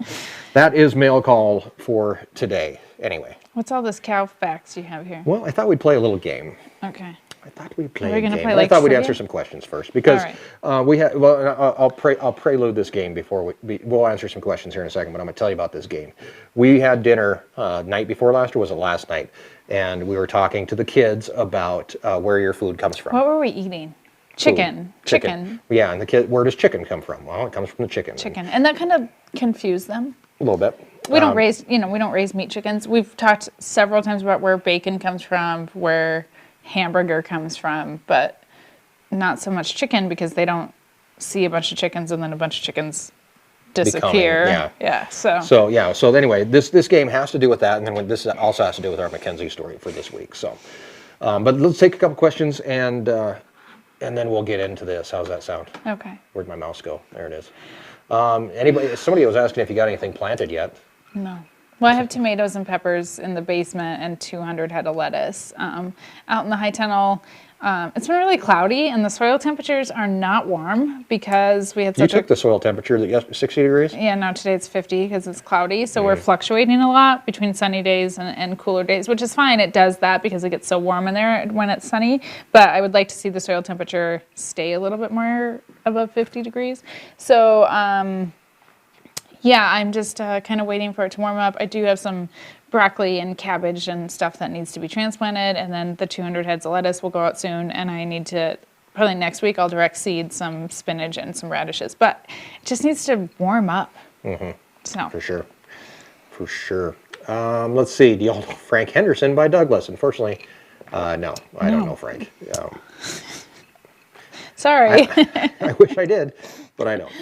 that is mail call for today. Anyway. What's all this cow facts you have here? Well, I thought we'd play a little game. Okay. I thought we'd play Are we a gonna game. play, But I thought we'd trivia? answer some questions first because All we have. Well, I'll prelude this game before we'll answer some questions here in a second. But I'm gonna tell you about this game. We had dinner night before last, or was it last night? And we were talking to the kids about where your food comes from. What were we eating? Chicken. Chicken. Yeah, and the kid, where does chicken come from? Well, it comes from the chicken. Chicken. And that kind of confused them. A little bit. We don't raise meat chickens. We've talked several times about where bacon comes from, where hamburger comes from, but not so much chicken because they don't see a bunch of chickens and then a bunch of chickens disappear. So anyway, this game has to do with that, and then this also has to do with our Mackenzie story for this week. So, but let's take a couple questions and then we'll get into this. How's that sound? Okay. Where'd my mouse go? There it is. Somebody was asking if you got anything planted yet. No. Well, I have tomatoes and peppers in the basement and 200 head of lettuce. Out in the high tunnel, It's been really cloudy, and the soil temperatures are not warm because we had You such took the soil temperature that 60 degrees? Yeah, no, today it's 50 because it's cloudy. So we're fluctuating a lot between sunny days and cooler days, which is fine. It does that because it gets so warm in there when it's sunny. But I would like to see the soil temperature stay a little bit more above 50 degrees. So, yeah, I'm just kind of waiting for it to warm up. I do have some broccoli and cabbage and stuff that needs to be transplanted. And then the 200 heads of lettuce will go out soon. And I need to... Probably next week I'll direct seed some spinach and some radishes, but it just needs to warm up. So For sure. For sure. Let's see. Do y'all know Frank Henderson by Douglas? Unfortunately, no, I don't know Frank. sorry. I wish I did, but I don't.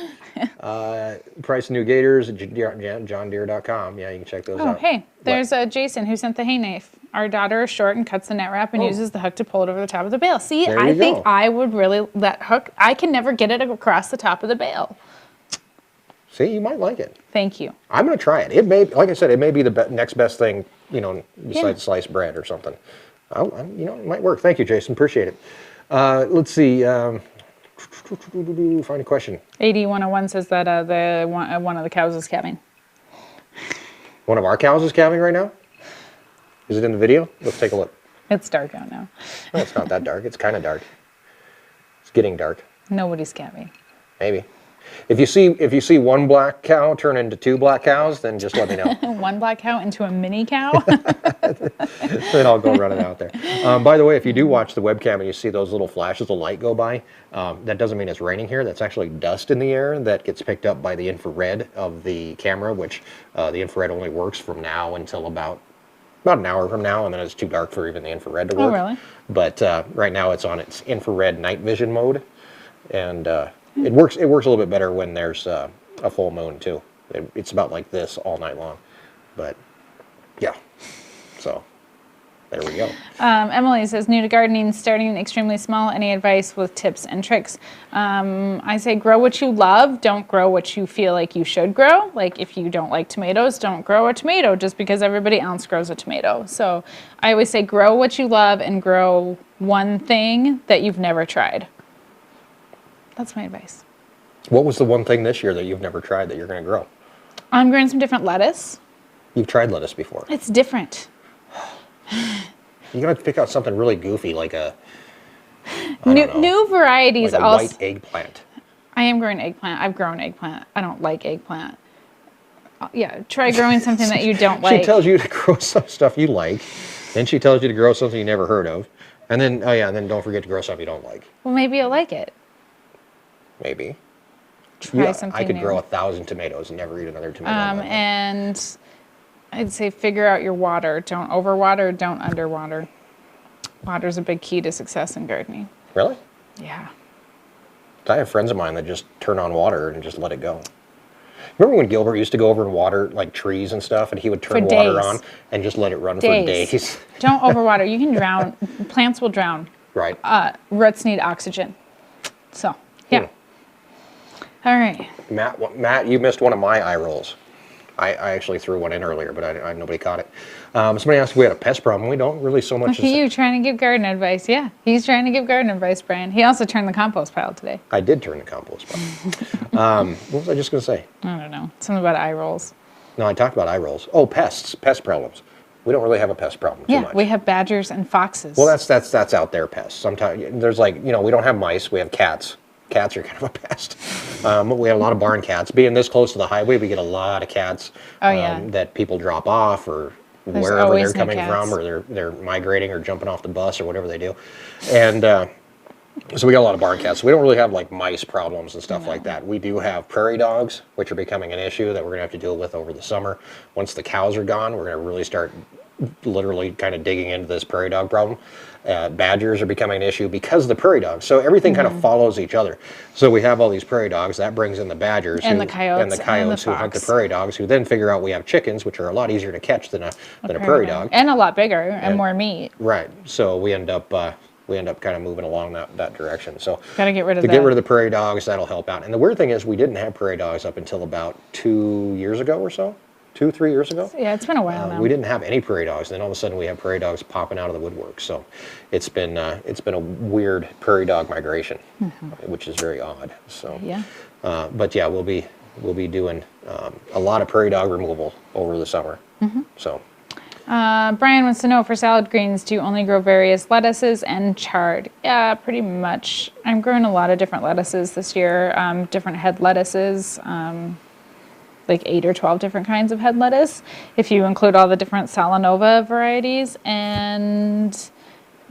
Price of new Gators at johndeere.com. Yeah, you can check those Oh, out. hey, there's Jason who sent the hay knife. Our daughter is short and cuts the net wrap and uses the hook to pull it over the top of the bale. See, There I you think go. I would really, that hook, I can never get it across the top of the bale. See, you might like it. Thank you. I'm going to try it. It may, like I said, it may be the next best thing, besides sliced bread or something. It might work. Thank you, Jason. Appreciate it. Let's see. Find a question. AD101 says that one of the cows is calving. One of our cows is calving right now? Is it in the video? Let's take a look. It's dark out now. No, it's not that dark. It's kind of dark. It's getting dark. Nobody's calving. Maybe. If you see one black cow turn into two black cows, then just let me know. One black cow into a mini cow. Then I'll go running out there. By the way, if you do watch the webcam and you see those little flashes of light go by, that doesn't mean it's raining here. That's actually dust in the air that gets picked up by the infrared of the camera, which the infrared only works from now until about an hour from now, and then it's too dark for even the infrared to work. Oh, really? But right now it's on its infrared night vision mode, and it works a little bit better when there's a full moon too. It's about like this all night long. But yeah, so there we go. Emily says, new to gardening, starting extremely small. Any advice with tips and tricks? I say grow what you love. Don't grow what you feel like you should grow. Like if you don't like tomatoes, don't grow a tomato just because everybody else grows a tomato. So I always say grow what you love and grow one thing that you've never tried. That's my advice. What was the one thing this year that you've never tried that you're going to grow? I'm growing some different lettuce. You've tried lettuce before. It's different. You're going to pick out something really goofy like a New varieties like a also. white eggplant. I am growing eggplant. I've grown eggplant. I don't like eggplant. Yeah, try growing something that you don't like. She tells you to grow some stuff you like, then she tells you to grow something you never heard of, and then and then don't forget to grow something you don't like. Well, maybe you'll like it. Maybe. Try something I could new. grow 1,000 tomatoes and never eat another tomato. in my life. And I'd say figure out your water. Don't overwater, don't underwater. Water's a big key to success in gardening. Really? Yeah. I have friends of mine that just turn on water and just let it go. Remember when Gilbert used to go over and water like trees and stuff, and he would turn For water days. on and just let it run for Days. days? Don't overwater. You can drown. Plants will drown. Right. Roots need oxygen. So, yeah. All right. Matt, you missed one of my eye rolls. I actually threw one in earlier, but nobody caught it. Somebody asked if we had a pest problem. We don't really so much. Look at you trying to give garden advice. Yeah, he's trying to give garden advice, Brian. He also turned the compost pile today. I did turn the compost pile. What was I just going to say? I don't know. Something about eye rolls. No, I talked about eye rolls. Oh, pest problems. We don't really have a pest problem too much. We have badgers and foxes. Well, that's out there pests. Sometimes there's we don't have mice. We have cats. Cats are kind of a pest. We have a lot of barn cats. Being this close to the highway, we get a lot of cats that people drop off or There's wherever always they're new coming cats. from, or they're migrating or jumping off the bus or whatever they do. And so we got a lot of barn cats. So we don't really have like mice problems and stuff like that. We do have prairie dogs, which are becoming an issue that we're going to have to deal with over the summer. Once the cows are gone, we're going to really start literally kind of digging into this prairie dog problem. Badgers are becoming an issue because of the prairie dogs. So everything kind of follows each other. So we have all these prairie dogs. That brings in the badgers And the coyotes and the who hunt the fox. prairie dogs, who then figure out we have chickens, which are a lot easier to catch than a prairie dog. And a lot bigger and more meat. Right. So we end up kind of moving along that direction. So Got to get rid of to that. get rid of the prairie dogs, that'll help out. And the weird thing is we didn't have prairie dogs up until about 2 years ago or so. 2-3 years ago. Yeah, it's been a while now. We didn't have any prairie dogs. Then all of a sudden we have prairie dogs popping out of the woodwork. So it's been a weird prairie dog migration, which is very odd. So Yeah. but yeah, we'll be doing a lot of prairie dog removal over the summer. So Brian wants to know, for salad greens, do you only grow various lettuces and chard? Yeah, pretty much. I'm growing a lot of different lettuces this year, different head lettuces, like 8 or 12 different kinds of head lettuce, if you include all the different Salanova varieties, and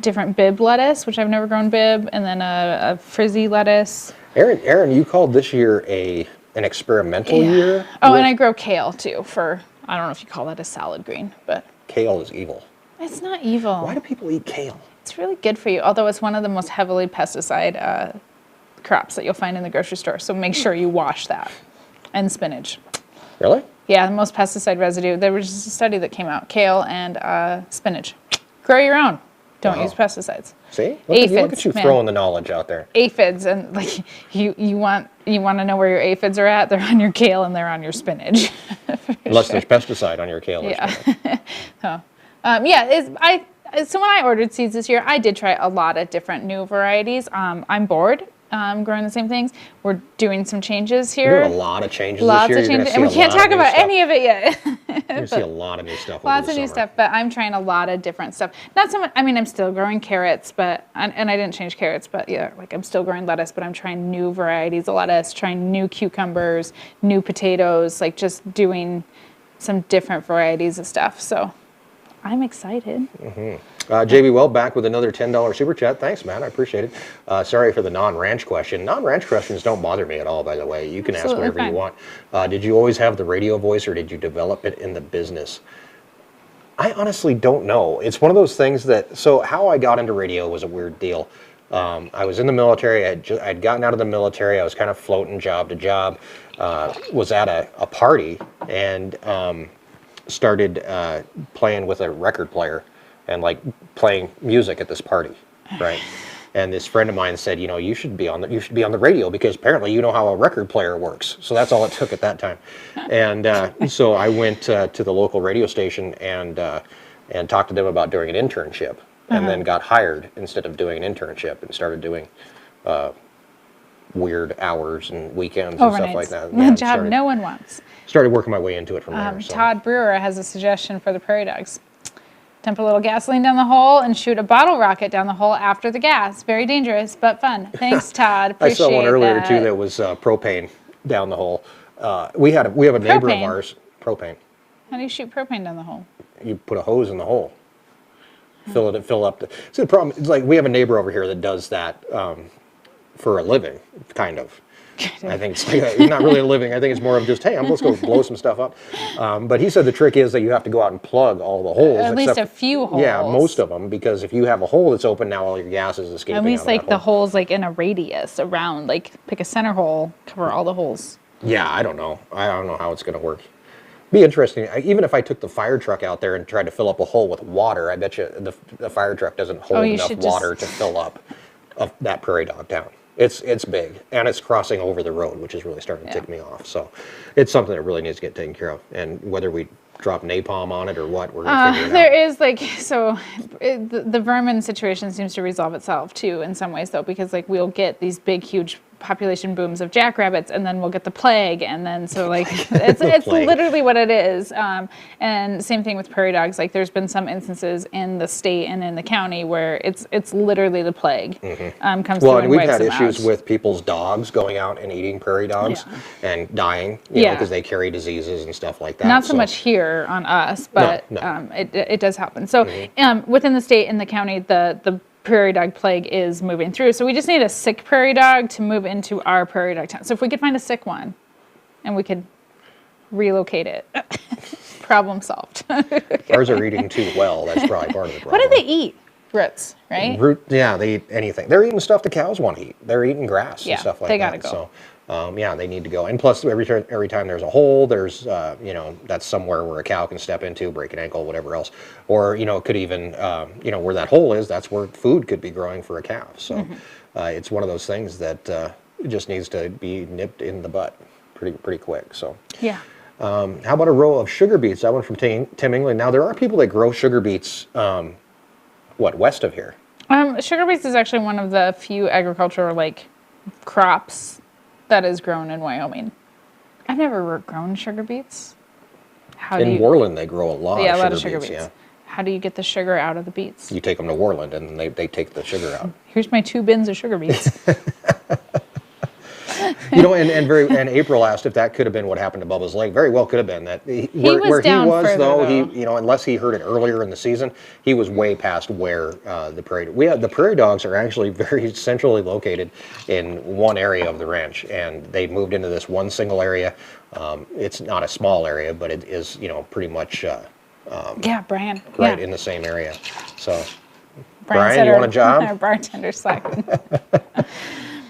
different bib lettuce, which I've never grown bib, and then a frizzy lettuce. Erin, you called this year an experimental year? Oh, and I grow kale too for, I don't know if you call that a salad green, but Kale is evil. it's not evil. Why do people eat kale? It's really good for you, although it's one of the most heavily pesticide crops that you'll find in the grocery store. So make sure you wash that. And spinach. Really? Yeah, the most pesticide residue. There was just a study that came out. Kale and spinach. Grow your own. Don't use pesticides. See? Look at Aphids, you man. throwing the knowledge out there. Aphids, and like you want to know where your aphids are at? They're on your kale and they're on your spinach. Unless there's pesticide on your kale or Yeah. spinach. So when I ordered seeds this year, I did try a lot of different new varieties. I'm bored growing the same things. We're doing some changes here. We're doing a lot of changes Lots this year. of You're gonna changes, see and we a can't lot talk new about stuff. any of it yet. You're going to see a lot of new stuff over Lots the of new summer. stuff, but I'm trying a lot of different stuff. Not so much. I mean, I'm still growing carrots, but and I didn't change carrots, but yeah, like I'm still growing lettuce, but I'm trying new varieties of lettuce, trying new cucumbers, new potatoes, like just doing some different varieties of stuff. So I'm excited. JB Well back with another $10 super chat. Thanks, man. I appreciate it. Sorry for the non-ranch question. Non-ranch questions don't bother me at all, by the way. You can Absolutely ask whatever fine. you want. Did you always have the radio voice, or did you develop it in the business? I honestly don't know. It's one of those things that, so how I got into radio was a weird deal. I was in the military. I'd gotten out of the military. I was kind of floating job to job. Was at a party and started playing with a record player and like playing music at this party, right? And this friend of mine said, you should be on the radio because apparently you know how a record player works. So that's all it took at that time. And so I went to the local radio station and talked to them about doing an internship, and then got hired instead of doing an internship and started doing weird hours and weekends and stuff like that. A job no one wants. Started working my way into it from there. So. Todd Brewer has a suggestion for the prairie dogs. Dump a little gasoline down the hole and shoot a bottle rocket down the hole after the gas. Very dangerous, but fun. Thanks, Todd. Appreciate I saw one earlier that. too that was propane down the hole. We have a neighbor of Propane? ours. Propane. How do you shoot propane down the hole? You put a hose in the hole. Fill up. See, the problem is, like, we have a neighbor over here that does that for a living, kind of. I think it's not really a living. I think it's more of just, hey, let's go blow some stuff up. But he said the trick is that you have to go out and plug all the holes. At least a few holes. Yeah, most of them, because if you have a hole that's open, now all your gas is escaping. At least out of like that the hole. holes like in a radius around, like pick a center hole, cover all the holes. Yeah, I don't know. I don't know how it's going to work. Be interesting. Even if I took the fire truck out there and tried to fill up a hole with water, I bet you the fire truck doesn't hold you enough should water to fill up that prairie dog town. It's big, and it's crossing over the road, which is really starting to tick me off. So it's something that really needs to get taken care of. And whether we drop napalm on it or what, we're going to figure it There out. is like, so the vermin situation seems to resolve itself too in some ways though, because like we'll get these big, huge population booms of jackrabbits, and then we'll get the plague, and then so like it's Plague. literally what it is. And same thing with prairie dogs. Like there's been some instances in the state and in the county where it's literally the plague comes through Well, and and we've wipes had them issues out. with people's dogs going out and eating prairie dogs and dying, Yeah. because they carry diseases and stuff like that. Not so much here on us, but no. It does happen. So within the state and the county, the prairie dog plague is moving through. So we just need a sick prairie dog to move into our prairie dog town. So if we could find a sick one and we could relocate it, problem solved. Ours are eating too well. That's probably part of the problem. What do they eat? Roots, right? Yeah, they eat anything. They're eating stuff the cows want to eat. They're eating grass Yeah, and stuff like they that. gotta go. So, yeah, they need to go. And plus, every time there's a hole, there's, that's somewhere where a cow can step into, break an ankle, whatever else. Or, it could even, where that hole is, that's where food could be growing for a calf. So it's one of those things that it just needs to be nipped in the butt pretty quick. So. Yeah. How about a row of sugar beets? That one from Tim England. Now, there are people that grow sugar beets, west of here? Sugar beets is actually one of the few agricultural crops that is grown in Wyoming. I've never grown sugar beets. In Worland, they grow a lot of sugar beets. Yeah. How do you get the sugar out of the beets? You take them to Worland, and they take the sugar out. Here's my 2 bins of sugar beets. And April asked if that could have been what happened to Bubba's leg. Very well could have been that. Where he was, though, unless he heard it earlier in the season, he was way past where the prairie dogs are actually very centrally located in one area of the ranch, and they moved into this one single area. It's not a small area, but it is, pretty much Brian. Right in the same area. So, Brian, you want a job? Our bartender slacking.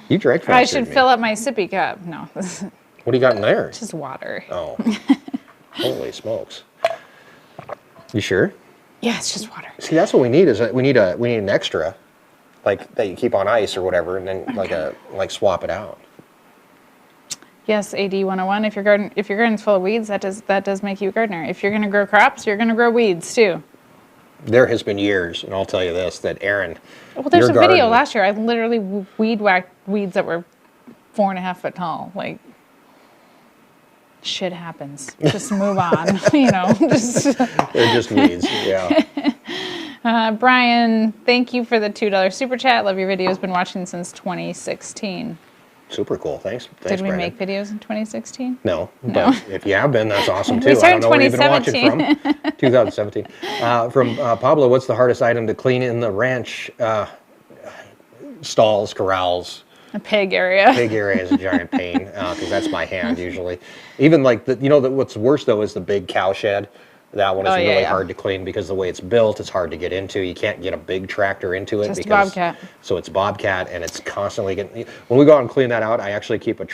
You drank faster I should than fill me. up my sippy cup. No, What do you got in there? just water. Oh, holy smokes! You sure? Yeah, it's just water. See, that's what we need. We need an extra, like that you keep on ice or whatever, and then swap it out. Yes, AD 101. If your garden's full of weeds, that does make you a gardener. If you're going to grow crops, you're going to grow weeds too. There has been years, and I'll tell you this, that Erin. Well, there's a video last year. I literally weed whacked weeds that were 4.5 foot tall. Like, shit happens. Just move on. They're just weeds. Yeah. Brian, thank you for the $2 super chat. Love your videos. Been watching since 2016. Super cool. Thanks. Did we Brandon. make videos in 2016? No, but if you have been, that's awesome too. We started I don't know where you've been watching 2017. from. 2017. From Pablo, what's the hardest item to clean in the ranch? Stalls, corrals. A pig area. Pig area is a giant pain because that's my hand usually. Even what's worse though is the big cow shed. That one is really hard to clean because the way it's built, it's hard to get into. You can't get a big tractor into it. Just a Bobcat. So it's Bobcat, and it's constantly getting. When we go out and clean that out, I actually keep a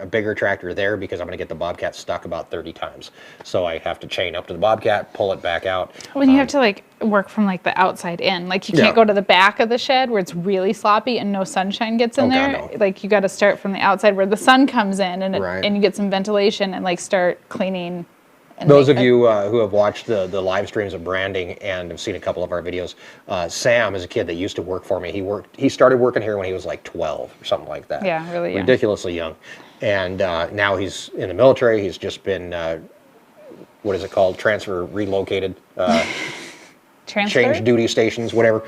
bigger tractor there because I'm going to get the Bobcat stuck about 30 times. So I have to chain up to the Bobcat, pull it back out. When you have to work from the outside in, you can't go to the back of the shed where it's really sloppy and no sunshine gets in there. God, no. You got to start from the outside where the sun comes in and Right. and you get some ventilation and start cleaning. And Those of you who have watched the live streams of branding and have seen a couple of our videos, Sam is a kid that used to work for me. He started working here when he was 12 or something like that. Yeah, really young. Ridiculously young. And now he's in the military. He's just been, what is it called? Relocated. Transfer? Changed duty stations, whatever.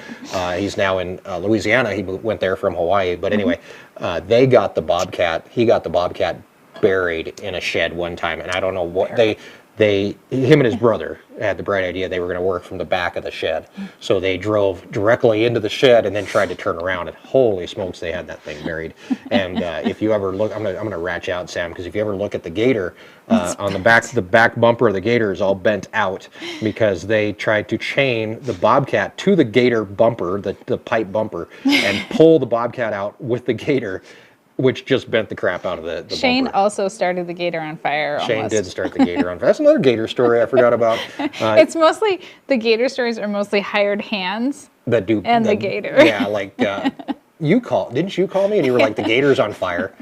He's now in Louisiana. He went there from Hawaii. But anyway, they got the Bobcat. He got the Bobcat buried in a shed one time. And I don't know what him and his brother had the bright idea they were going to work from the back of the shed. So they drove directly into the shed and then tried to turn around, and holy smokes, they had that thing buried. And if you ever look, I'm gonna ratch out, Sam, because if you ever look at the Gator, on the back bumper of the Gator is all bent out because they tried to chain the Bobcat to the Gator bumper, the pipe bumper, and pull the Bobcat out with the Gator, which just bent the crap out of the Shane bumper. also started the Gator on fire. Shane did start the Gator on fire. That's another Gator story I forgot about. It's mostly, the Gator stories are mostly hired hands That do and the Gator. Yeah, didn't you call me? And you were like, the Gator's on fire.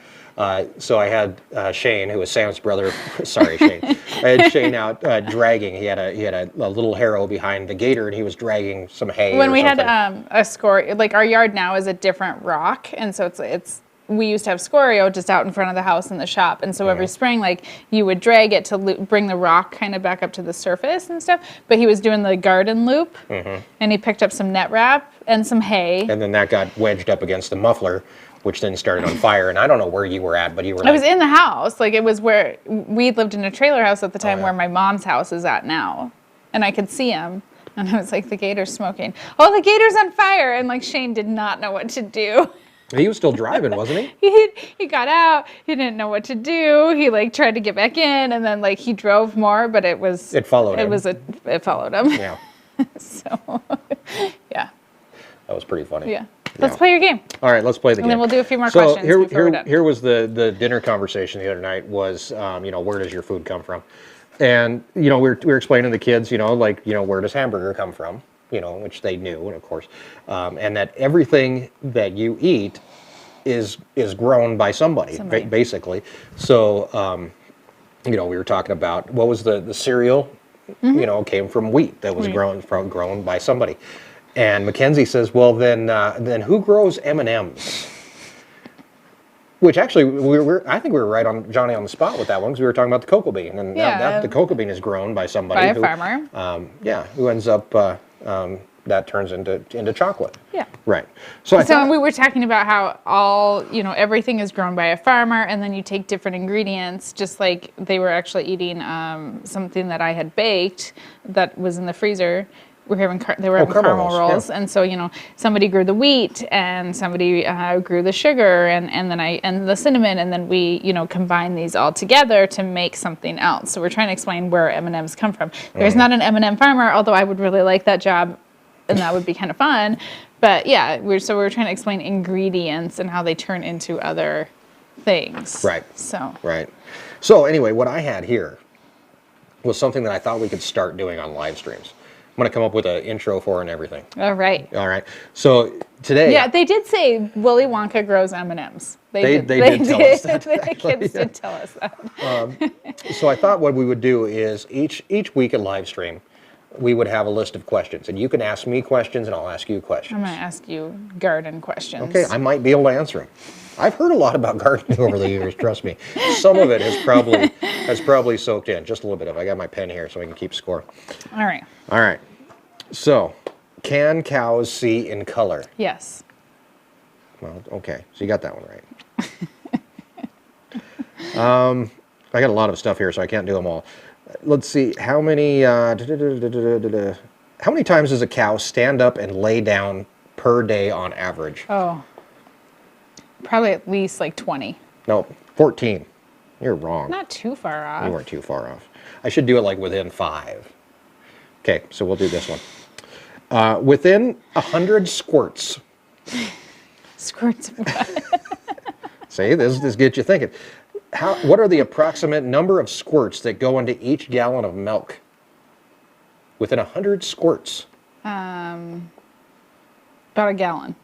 So I had Shane, who was Sam's brother. Sorry, Shane. I had Shane out dragging. He had a little harrow behind the Gator, and he was dragging some hay. When or we something. had a score, our yard now is a different rock, and so it's we used to have scorio just out in front of the house in the shop, and so every spring you would drag it to bring the rock kind of back up to the surface and stuff. But he was doing the garden loop, and he picked up some net wrap and some hay, and then that got wedged up against the muffler, which then started on fire. And I don't know where you were at, but you were. I was in the house. It was where we lived in a trailer house at the time, where my mom's house is at now, and I could see him. And I was like, the Gator's smoking. Oh, the Gator's on fire! And Shane did not know what to do. He was still driving, wasn't he? He got out. He didn't know what to do. He tried to get back in, and then he drove more, but it followed him. It followed him. Yeah. So, yeah. That was pretty funny. Yeah. Let's play your game. All right, let's play the game. And then we'll do a few more questions before we're done. Here was the dinner conversation the other night was, where does your food come from? And, we were explaining to the kids, where does hamburger come from? Which they knew, of course, and that everything that you eat is grown by somebody. Basically. So, we were talking about, what was the cereal, came from wheat that was grown by somebody. And Mackenzie says, well, then who grows M&Ms? Which actually, I think we were right on Johnny on the spot with that one, because we were talking about the cocoa bean. And the cocoa bean is grown by somebody. By a farmer. Who ends up, that turns into chocolate. Yeah. Right. So we were talking about how everything is grown by a farmer, and then you take different ingredients, just like they were actually eating something that I had baked that was in the freezer. They were having caramel rolls, and so somebody grew the wheat, and somebody grew the sugar, and the cinnamon, and then we combine these all together to make something else. So we're trying to explain where M&Ms come from. There's not an M&M farmer, although I would really like that job, and that would be kind of fun. But yeah, we're trying to explain ingredients and how they turn into other things. Right. Right. So anyway, what I had here was something that I thought we could start doing on live streams. I'm going to come up with an intro for it and everything. All right. So today... Yeah, they did say Willy Wonka grows M&Ms. They did tell us that. The kids did tell us that. So I thought what we would do is each week in live stream, we would have a list of questions. And you can ask me questions, and I'll ask you questions. I'm going to ask you garden questions. Okay, I might be able to answer them. I've heard a lot about gardening over the years, trust me. Some of it has probably soaked in, just a little bit of it. I got my pen here so I can keep score. All right. So, can cows see in color? Yes. Well, okay, so you got that one right. I got a lot of stuff here, so I can't do them all. Let's see, how many times does a cow stand up and lay down per day on average? Oh, probably at least like 20. No, 14. You're wrong. Not too far off. You weren't too far off. I should do it like within 5. Okay, so we'll do this one. Within 100 squirts. Squirts of what? See, this gets you thinking. What are the approximate number of squirts that go into each gallon of milk? Within 100 squirts. About a gallon.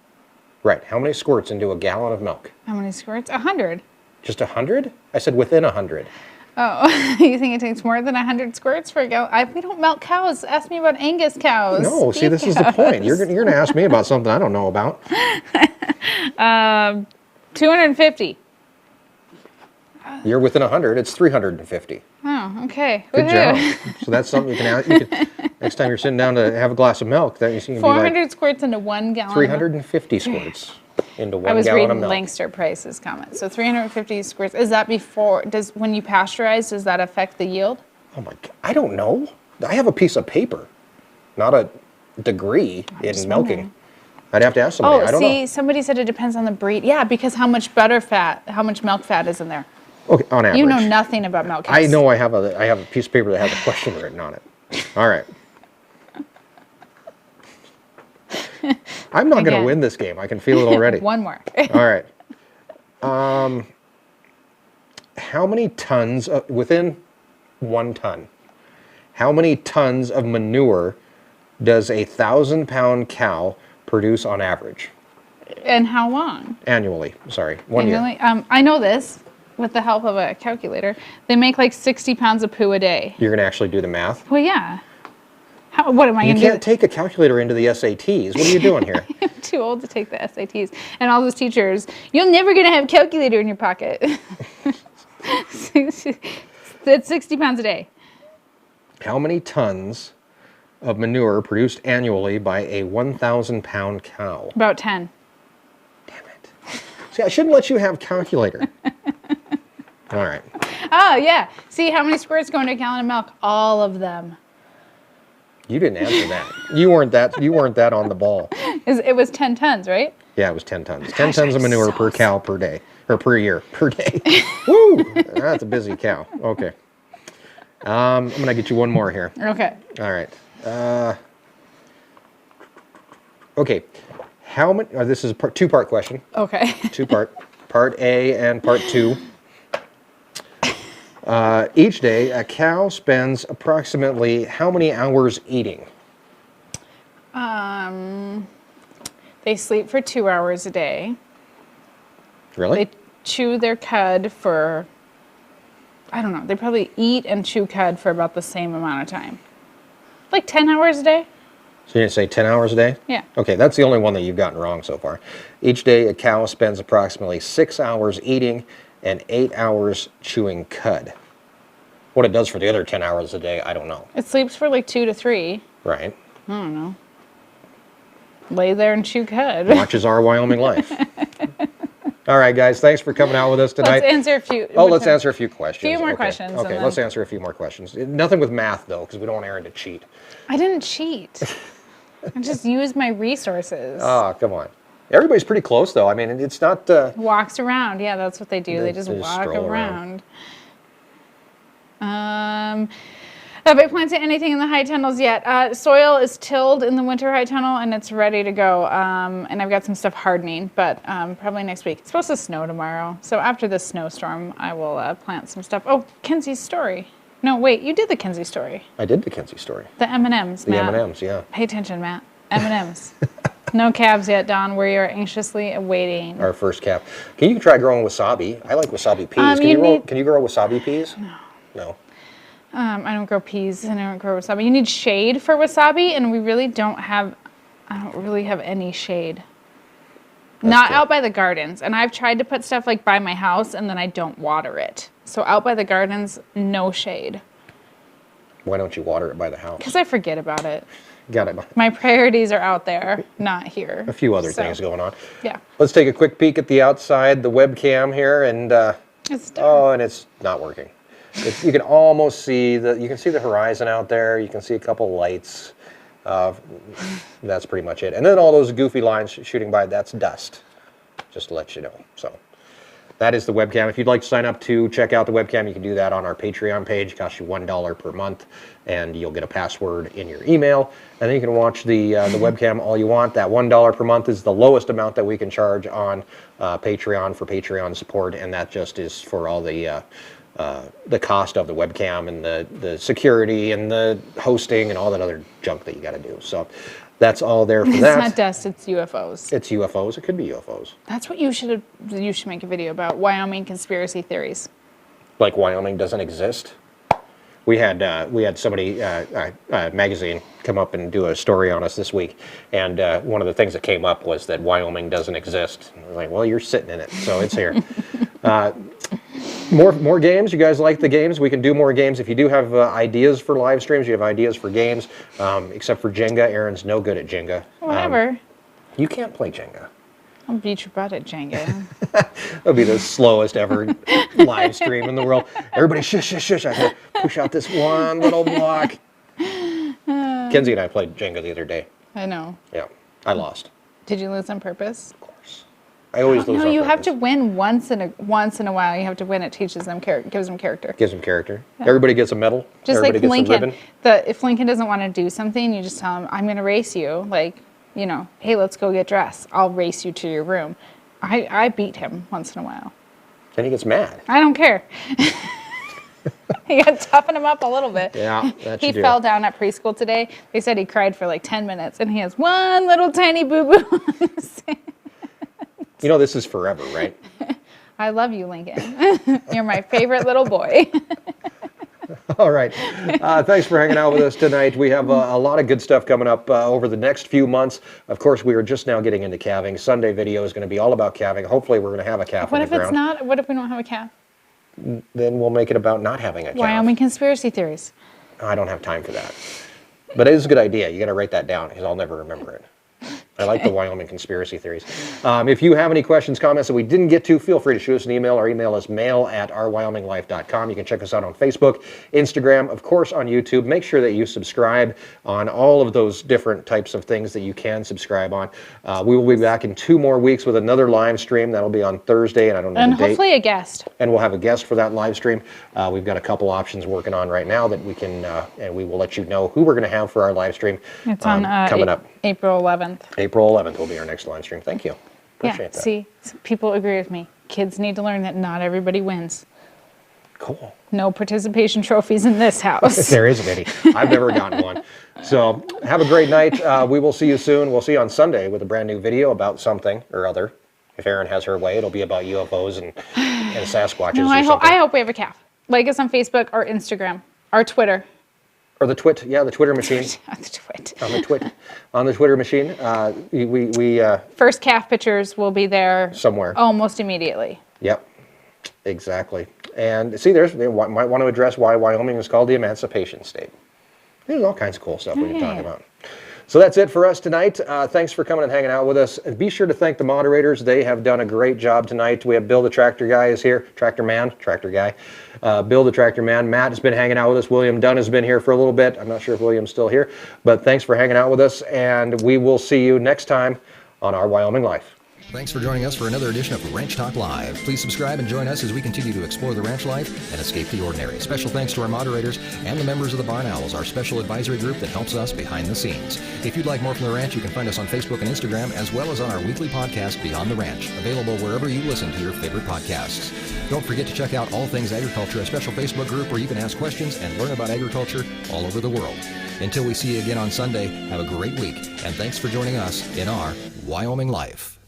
Right. How many squirts into a gallon of milk? How many squirts? 100. Just 100? I said within 100. Oh, you think it takes more than 100 squirts for a gallon? We don't milk cows. Ask me about Angus cows. No, see, this is the point. You're going to ask me about something I don't know about. 250. You're within 100. It's 350. Oh, okay. Good job. So that's something you can ask. Next time you're sitting down to have a glass of milk, that you can 400 be like squirts into 1 gallon. 350 squirts into 1 gallon of milk. I was reading Langster Price's comment. So 350 squirts. Is that when you pasteurize, does that affect the yield? Oh my God. I don't know. I have a piece of paper, not a degree in milking. Wondering. I'd have to ask somebody. I don't know. Somebody said it depends on the breed. Yeah, because how much milk fat is in there? Okay, on average. You know nothing about milk cows. I know I have a piece of paper that has a question written on it. All right. I'm not going to win this game. I can feel it already. One more. All right. How many tons, within 1 ton, how many tons of manure does a 1,000-pound cow produce on average? And how long? Annually. Sorry, 1 year. I know this with the help of a calculator. They make like 60 pounds of poo a day. You're going to actually do the math? Well, yeah. What am I going to do? You can't take a calculator into the SATs. What are you doing here? I'm too old to take the SATs. And all those teachers, you're never going to have a calculator in your pocket. That's 60 pounds a day. How many tons of manure produced annually by a 1,000-pound cow? About 10. Damn it. See, I shouldn't let you have calculator. All right. Oh, yeah. See, how many squirts go into a gallon of milk? All of them. You didn't answer that. You weren't that on the ball. It was 10 tons, right? Yeah, it was 10 tons. 10 tons of manure per cow per day. Or per year. Per day. Woo! That's a busy cow. Okay. I'm going to get you one more here. Okay. All right. Okay. How many... this is a two-part question. Okay. Two-part. Part A and Part 2. Each day, a cow spends approximately how many hours eating? They sleep for 2 hours a day. Really? They chew their cud for I don't know, they probably eat and chew cud for about the same amount of time. Like 10 hours a day? So you didn't say 10 hours a day? Yeah. Okay, that's the only one that you've gotten wrong so far. Each day, a cow spends approximately 6 hours eating and 8 hours chewing cud. What it does for the other 10 hours a day, I don't know. It sleeps for like 2 to 3. Right. I don't know. Lay there and chew cud. Watches our Wyoming Life. All right, guys, thanks for coming out with us tonight. Let's answer a few. Let's answer a few questions. Few more Okay. questions, and Okay, then- let's answer a few more questions. Nothing with math, though, because we don't want Erin to cheat. I didn't cheat. I just used my resources. Oh, come on. Everybody's pretty close, though. I mean, it's not... Walks around. Yeah, that's what they do. They just They just walk stroll around. Have I planted anything in the high tunnels yet? Soil is tilled in the winter high tunnel and it's ready to go. And I've got some stuff hardening, but probably next week. It's supposed to snow tomorrow. So after this snowstorm, I will plant some stuff. Oh, Kenzie's story. No, wait, you did the Kenzie story. I did the Kinsey story. The M&Ms, The Matt. M&Ms, yeah. Pay attention, Matt. M&Ms. No calves yet, Don. We are anxiously awaiting. Our first calf. Can you try growing wasabi? I like wasabi peas. Can you grow wasabi peas? No. I don't grow peas and I don't grow wasabi. You need shade for wasabi, and we really don't have. I don't really have any shade. Not good. out by the gardens, and I've tried to put stuff like by my house, and then I don't water it. So out by the gardens, no shade. Why don't you water it by the house? Because I forget about it. Got it. My priorities are out there, not here. A few other things going on. Yeah. Let's take a quick peek at the outside, the webcam here, and It's dark. and it's not working. You can almost see the horizon out there. You can see a couple lights. That's pretty much it. And then all those goofy lines shooting by, that's dust, just to let you know. So that is the webcam. If you'd like to sign up to check out the webcam, you can do that on our Patreon page. It costs you $1 per month, and you'll get a password in your email. And then you can watch the webcam all you want. That $1 per month is the lowest amount that we can charge on Patreon for Patreon support, and that just is for all the cost of the webcam and the security and the hosting and all that other junk that you got to do. So that's all there for It's that. not dust, it's UFOs. It's UFOs. It could be UFOs. That's what you should make a video about, Wyoming conspiracy theories. Like Wyoming doesn't exist. We had somebody, magazine, come up and do a story on us this week, and one of the things that came up was that Wyoming doesn't exist. I was like, well, you're sitting in it, so it's here. More games. You guys like the games? We can do more games. If you do have ideas for live streams, you have ideas for games, except for Jenga. Erin's no good at Jenga. Whatever. You can't play Jenga. I'll beat your butt at Jenga. That'll be the slowest ever live stream in the world. Everybody shush, shush, shush. I have to push out this one little block. Kenzie and I played Jenga the other day. I know. Yeah, I lost. Did you lose on purpose? Of course. I always lose No, on you have to purpose. win once in a while. You have to win. It teaches them gives them character. Gives them character. Everybody gets a medal. Just Everybody like gets a Lincoln. ribbon. If Lincoln doesn't want to do something, you just tell him, "I'm going to race you." Like, hey, let's go get dressed. I'll race you to your room. I beat him once in a while. Then he gets mad. I don't care. You got to toughen him up a little bit. Yeah, that He you do. fell down at preschool today. They said he cried for like 10 minutes, and he has one little tiny boo-boo. You know this is forever, right? I love you, Lincoln. You're my favorite little boy. All right. Thanks for hanging out with us tonight. We have a lot of good stuff coming up over the next few months. Of course, we are just now getting into calving. Sunday video is going to be all about calving. Hopefully, we're going to have a calf What on if the it's ground. not? What if we don't have a calf? Then we'll make it about not having a calf. Wyoming conspiracy theories. I don't have time for that. But it is a good idea. You got to write that down because I'll never remember it. I like the Wyoming conspiracy theories. If you have any questions, comments that we didn't get to, feel free to shoot us an email. Our email is mail@ourwyominglife.com. You can check us out on Facebook, Instagram, of course on YouTube. Make sure that you subscribe on all of those different types of things that you can subscribe on. We will be back in 2 more weeks with another live stream. That'll be on Thursday, and I don't know And the date. hopefully a guest. And we'll have a guest for that live stream. We've got a couple options working on right now that we can, and we will let you know who we're going to have for our live stream. It's on coming up. April 11th. April 11th will be our next live stream. Thank you. Appreciate that. See, people agree with me. Kids need to learn that not everybody wins. Cool. No participation trophies in this house. There isn't any. I've never gotten one. So have a great night. We will see you soon. We'll see you on Sunday with a brand new video about something or other. If Erin has her way, it'll be about UFOs and Sasquatches No, or I something. hope we have a calf. Like us on Facebook or Instagram or Twitter. Or the twit, yeah, the Twitter machine. On the twit. On the Twitter machine. We First calf pictures will be there somewhere. almost immediately. Yep, exactly. And see, they might want to address why Wyoming is called the Emancipation State. There's all kinds of cool stuff we can talk about. So that's it for us tonight. Thanks for coming and hanging out with us. And be sure to thank the moderators. They have done a great job tonight. We have Bill the Tractor Guy is here. Tractor Guy. Bill the Tractor Man. Matt has been hanging out with us. William Dunn has been here for a little bit. I'm not sure if William's still here. But thanks for hanging out with us. And we will see you next time on Our Wyoming Life. Thanks for joining us for another edition of Ranch Talk Live. Please subscribe and join us as we continue to explore the ranch life and escape the ordinary. Special thanks to our moderators and the members of the Barn Owls, our special advisory group that helps us behind the scenes. If you'd like more from the ranch, you can find us on Facebook and Instagram, as well as on our weekly podcast, Beyond the Ranch, available wherever you listen to your favorite podcasts. Don't forget to check out All Things Agriculture, a special Facebook group where you can ask questions and learn about agriculture all over the world. Until we see you again on Sunday, have a great week, and thanks for joining us in our Wyoming Life.